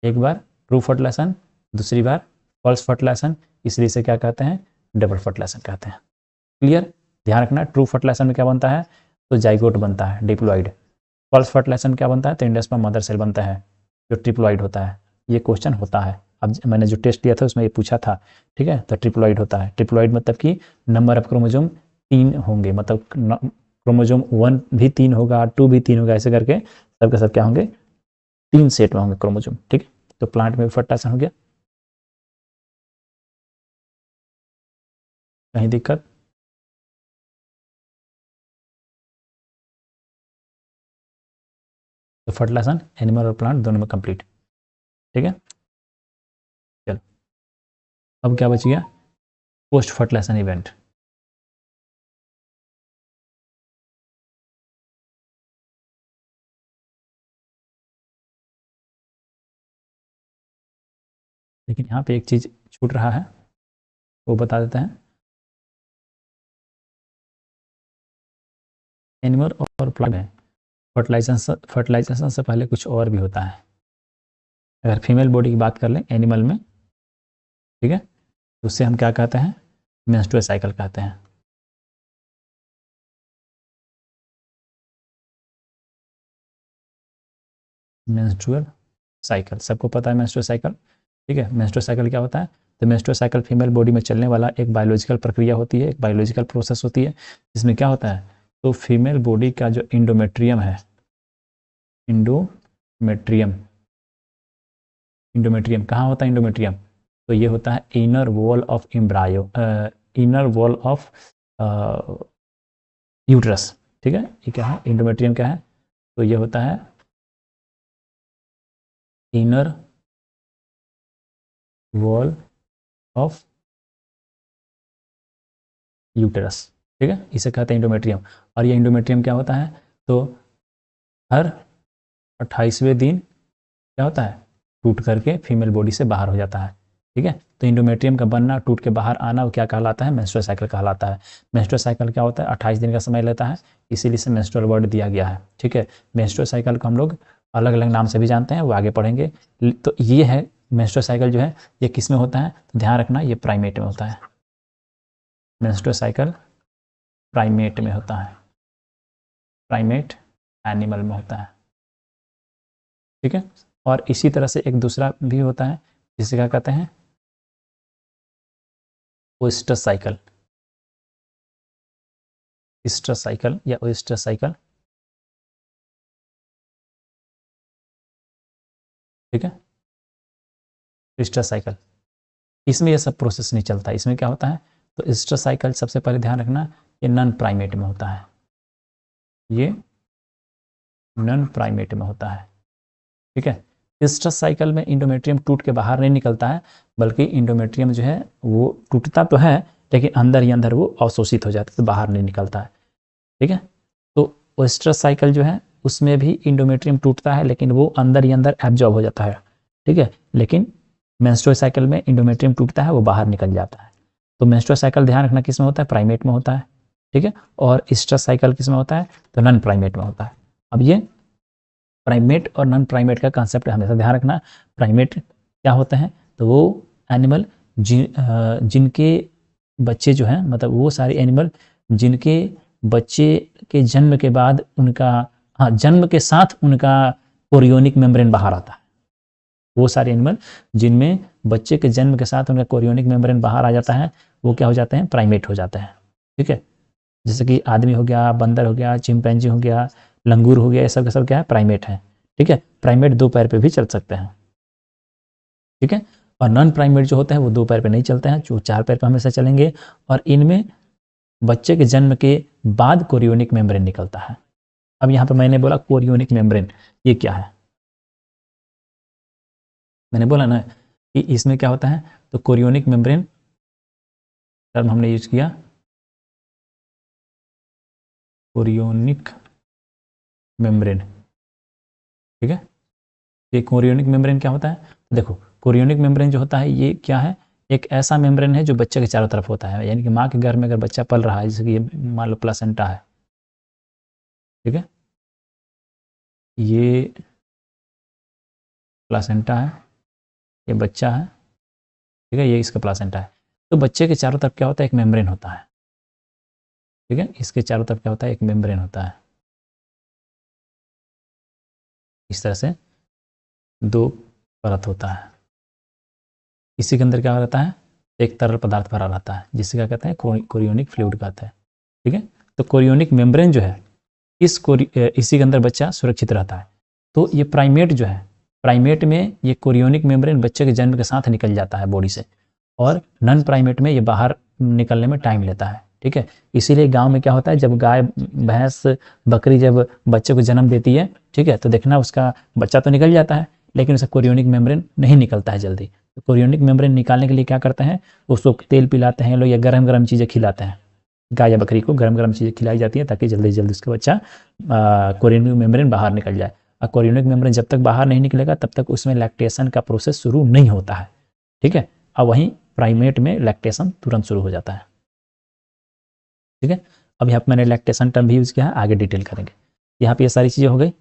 [SPEAKER 1] एक बार ट्रू फर्टिलाइजेशन, दूसरी बार फॉल्स फर्टिलाइजेशन, इसलिए इसे क्या कहते हैं, डबल फर्टिलाइजेशन कहते हैं। क्लियर, ध्यान रखना, ट्रू फर्टिलाइजेशन में क्या बनता है, तो जाइगोट बनता है डिप्लॉइड। फॉल्स फर्टिलाइजेशन क्या बनता है, तो इंडोस्पर्म मदर सेल बनता है जो ट्रिप्लॉइड होता है। ये क्वेश्चन होता है, अब मैंने जो टेस्ट लिया था उसमें ये पूछा था, ठीक है। तो ट्रिप्लॉइड होता है, ट्रिप्लॉइड मतलब कि नंबर ऑफ क्रोमोजोम 3 होंगे, मतलब क्रोमोजोम 1 भी 3 होगा, 2 भी 3 होगा, ऐसे करके सबके सब क्या होंगे, 3 सेट में होंगे क्रोमोजोम, ठीक है। तो प्लांट में फर्टिलाइजेशन हो गया, कहीं दिक्कत, तो फर्टिलाइजेशन एनिमल और प्लांट दोनों में कंप्लीट, ठीक है। चलो अब क्या बच गया, पोस्ट फर्टिलाइजेशन इवेंट। लेकिन यहाँ पे एक चीज़ छूट रहा है, वो बता देते हैं। एनिमल और प्लांट में फर्टिलाइजेशन से पहले कुछ और भी होता है। अगर फीमेल बॉडी की बात कर लें एनिमल में, ठीक है, तो उससे हम क्या कहते हैं, मेंस्ट्रुअल साइकिल कहते हैं। मेंस्ट्रुअल साइकिल सबको पता है, मेंस्ट्रुअल साइकिल, ठीक है। मेंस्ट्रुअल साइकिल क्या होता है, तो मेंस्ट्रुअल साइकिल फीमेल बॉडी में चलने वाला एक बायोलॉजिकल प्रक्रिया होती है, एक बायोलॉजिकल प्रोसेस होती है, जिसमें क्या होता है, तो फीमेल बॉडी का जो इंडोमेट्रियम है, इंडोमेट्रियम, इंडोमेट्रियम कहाँ होता है, इंडोमेट्रियम, तो ये होता है inner wall of embryo, inner wall of uterus, ठीक है। ये क्या है, इंडोमेट्रियम क्या है, तो ये होता है इनर वॉल ऑफ यूटेरस, ठीक है, इसे कहते हैं इंडोमेट्रियम। और ये इंडोमेट्रियम क्या होता है, तो हर 28वें दिन क्या होता है, टूट करके फीमेल बॉडी से बाहर हो जाता है, ठीक है। तो इंडोमेट्रियम का बनना, टूट के बाहर आना, वो क्या कहलाता है, मेंस्ट्रुअल साइकिल कहलाता है। मेंस्ट्रुअल साइकिल क्या होता है, 28 दिन का समय लेता है, इसीलिए इसे मेंस्ट्रुअल वर्ड दिया गया है, ठीक है। मेंस्ट्रुअल साइकिल को हम लोग अलग अलग नाम से भी जानते हैं, वो आगे पढ़ेंगे। तो ये है मेंस्ट्रुअल साइकिल जो है, ये किस में होता है, तो ध्यान रखना, ये प्राइमेट में होता है, मेंस्ट्रुअल साइकिल प्राइमेट में होता है, प्राइमेट एनिमल में होता है, ठीक है। और इसी तरह से एक दूसरा भी होता है, जिसे क्या कहते हैं, ओएस्टर साइकिल, ईस्टर साइकिल या ओएस्टर साइकिल, ठीक है, ईस्टर साइकिल। इसमें ये सब प्रोसेस नहीं चलता, इसमें क्या होता है, तो ईस्टर साइकिल सबसे पहले ध्यान रखना, ये नॉन प्राइमेट में होता है, ये नॉन प्राइमेट में होता है, ठीक है। स्ट्रेस साइकिल में इंडोमेट्रियम टूट के बाहर नहीं निकलता है, बल्कि इंडोमेट्रियम जो है वो टूटता तो है लेकिन अंदर ही अंदर वो अवशोषित हो जाता है, तो बाहर नहीं निकलता है। ठीक है, तो स्ट्रेस साइकिल जो है उसमें भी इंडोमेट्रियम टूटता है लेकिन वो अंदर ही अंदर एब्जॉर्ब हो जाता है। ठीक है, लेकिन मेंस्ट्रुअल साइकिल में इंडोमेट्रियम टूटता है, वो बाहर निकल जाता है। तो मेंस्ट्रुअल साइकिल ध्यान रखना किस में होता है, प्राइमेट में होता है। ठीक है, और स्ट्रेस साइकिल किस में होता है, तो नॉन प्राइमेट में होता है। अब ये प्राइमेट और नॉन प्राइमेट का कंसेप्ट हमेशा ध्यान रखना। प्राइमेट क्या होते हैं, तो वो एनिमल जिनके बच्चे जो हैं, मतलब वो सारे एनिमल जिनके बच्चे के जन्म के बाद उनका, हाँ, जन्म के साथ उनका कोरियोनिक मेम्ब्रेन बाहर आता है। वो सारे एनिमल जिनमें बच्चे के जन्म के साथ उनका कोरियोनिक मेम्ब्रेन बाहर आ जाता है, वो क्या हो जाते हैं, प्राइमेट हो जाते हैं। ठीक है, जैसे कि आदमी हो गया, बंदर हो गया, चिंपैंजी हो गया, लंगूर हो गया, ये सब के सब क्या है, प्राइमेट है। ठीक है, प्राइमेट 2 पैर पे भी चल सकते हैं। ठीक है, और नॉन प्राइमेट जो होते हैं वो 2 पैर पे नहीं चलते हैं, जो 4 पैर पे हमेशा चलेंगे। और इनमें बच्चे के जन्म के बाद कोरियोनिक मेम्ब्रेन निकलता है। अब यहाँ पे मैंने बोला कोरियोनिक मेम्ब्रेन, ये क्या है, मैंने बोला ना कि इसमें क्या होता है, तो कोरियोनिक मेम्ब्रेन टर्म हमने यूज किया, कोरियोनिक मेम्ब्रेन। ठीक है, ये कोरियोनिक मेम्ब्रेन क्या होता है, देखो कोरियोनिक मेम्ब्रेन जो होता है ये क्या है, एक ऐसा मेम्ब्रेन है जो बच्चे के चारों तरफ होता है। यानी कि माँ के गर्भ में अगर बच्चा पल रहा है, जैसे कि ये मान लो प्लासेंटा है। ठीक है, ये प्लासेंटा है, ये बच्चा है। ठीक है, ये इसका प्लासेंटा है। तो बच्चे के चारों तरफ क्या होता है, एक मेम्ब्रेन होता है। ठीक है, इसके चारों तरफ क्या होता है, एक मेम्ब्रेन होता है। इस तरह से 2 परत होता है। इसी के अंदर क्या रहता है, एक तरल पदार्थ भरा रहता है जिसे क्या कहते हैं, कोरियोनिक फ्लूइड कहते हैं। ठीक है, तो कोरियोनिक मेम्ब्रेन जो है इसी के अंदर बच्चा सुरक्षित रहता है। तो ये प्राइमेट जो है, प्राइमेट में ये कोरियोनिक मेम्ब्रेन बच्चे के जन्म के साथ निकल जाता है बॉडी से, और नॉन प्राइमेट में ये बाहर निकलने में टाइम लेता है। ठीक है, इसीलिए गांव में क्या होता है, जब गाय भैंस बकरी जब बच्चे को जन्म देती है, ठीक है, तो देखना उसका बच्चा तो निकल जाता है लेकिन उसका कोरियोनिक मेम्ब्रेन नहीं निकलता है जल्दी। तो कोरियोनिक मेम्ब्रेन निकालने के लिए क्या करते हैं, उसको तेल पिलाते हैं लोग या गरम गरम चीज़ें खिलाते हैं। गाय या बकरी को गरम गरम चीज़ें खिलाई जाती है ताकि जल्दी से जल्दी उसका बच्चा कोरियोनिक मेम्ब्रेन बाहर निकल जाए। और कोरियोनिक मेम्ब्रेन जब तक बाहर नहीं निकलेगा तब तक उसमें लैक्टेशन का प्रोसेस शुरू नहीं होता है। ठीक है, और वहीं प्राइमेट में लैक्टेशन तुरंत शुरू हो जाता है। ठीक है, अब यहाँ पर मैंने लैक्टेशन टर्म भी यूज़ किया है, आगे डिटेल करेंगे। यहाँ पे ये सारी चीज़ें हो गई।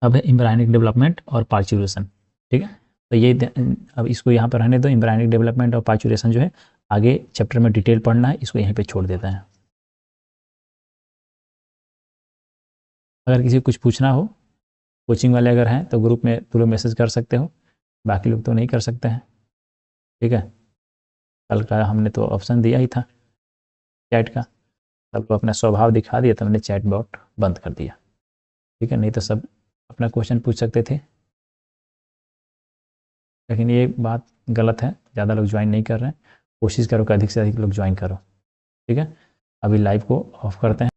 [SPEAKER 1] अब है एम्ब्रायनिक डेवलपमेंट और पार्चुरेशन। ठीक है, तो ये अब इसको यहाँ पर रहने दो, एम्ब्रायनिक डेवलपमेंट और पार्चुरेशन जो है आगे चैप्टर में डिटेल पढ़ना है, इसको यहीं पे छोड़ देते हैं। अगर किसी को कुछ पूछना हो, कोचिंग वाले अगर हैं तो ग्रुप में तुरंत मैसेज कर सकते हो, बाकी लोग तो नहीं कर सकते हैं। ठीक है, कल का हमने तो ऑप्शन दिया ही था चैट का, सबको अपना स्वभाव दिखा दिया तो मैंने चैट बॉट बंद कर दिया। ठीक है, नहीं तो सब अपना क्वेश्चन पूछ सकते थे, लेकिन ये बात गलत है, ज़्यादा लोग ज्वाइन नहीं कर रहे हैं। कोशिश करो कि अधिक से अधिक लोग ज्वाइन करो। ठीक है, अभी लाइव को ऑफ करते हैं।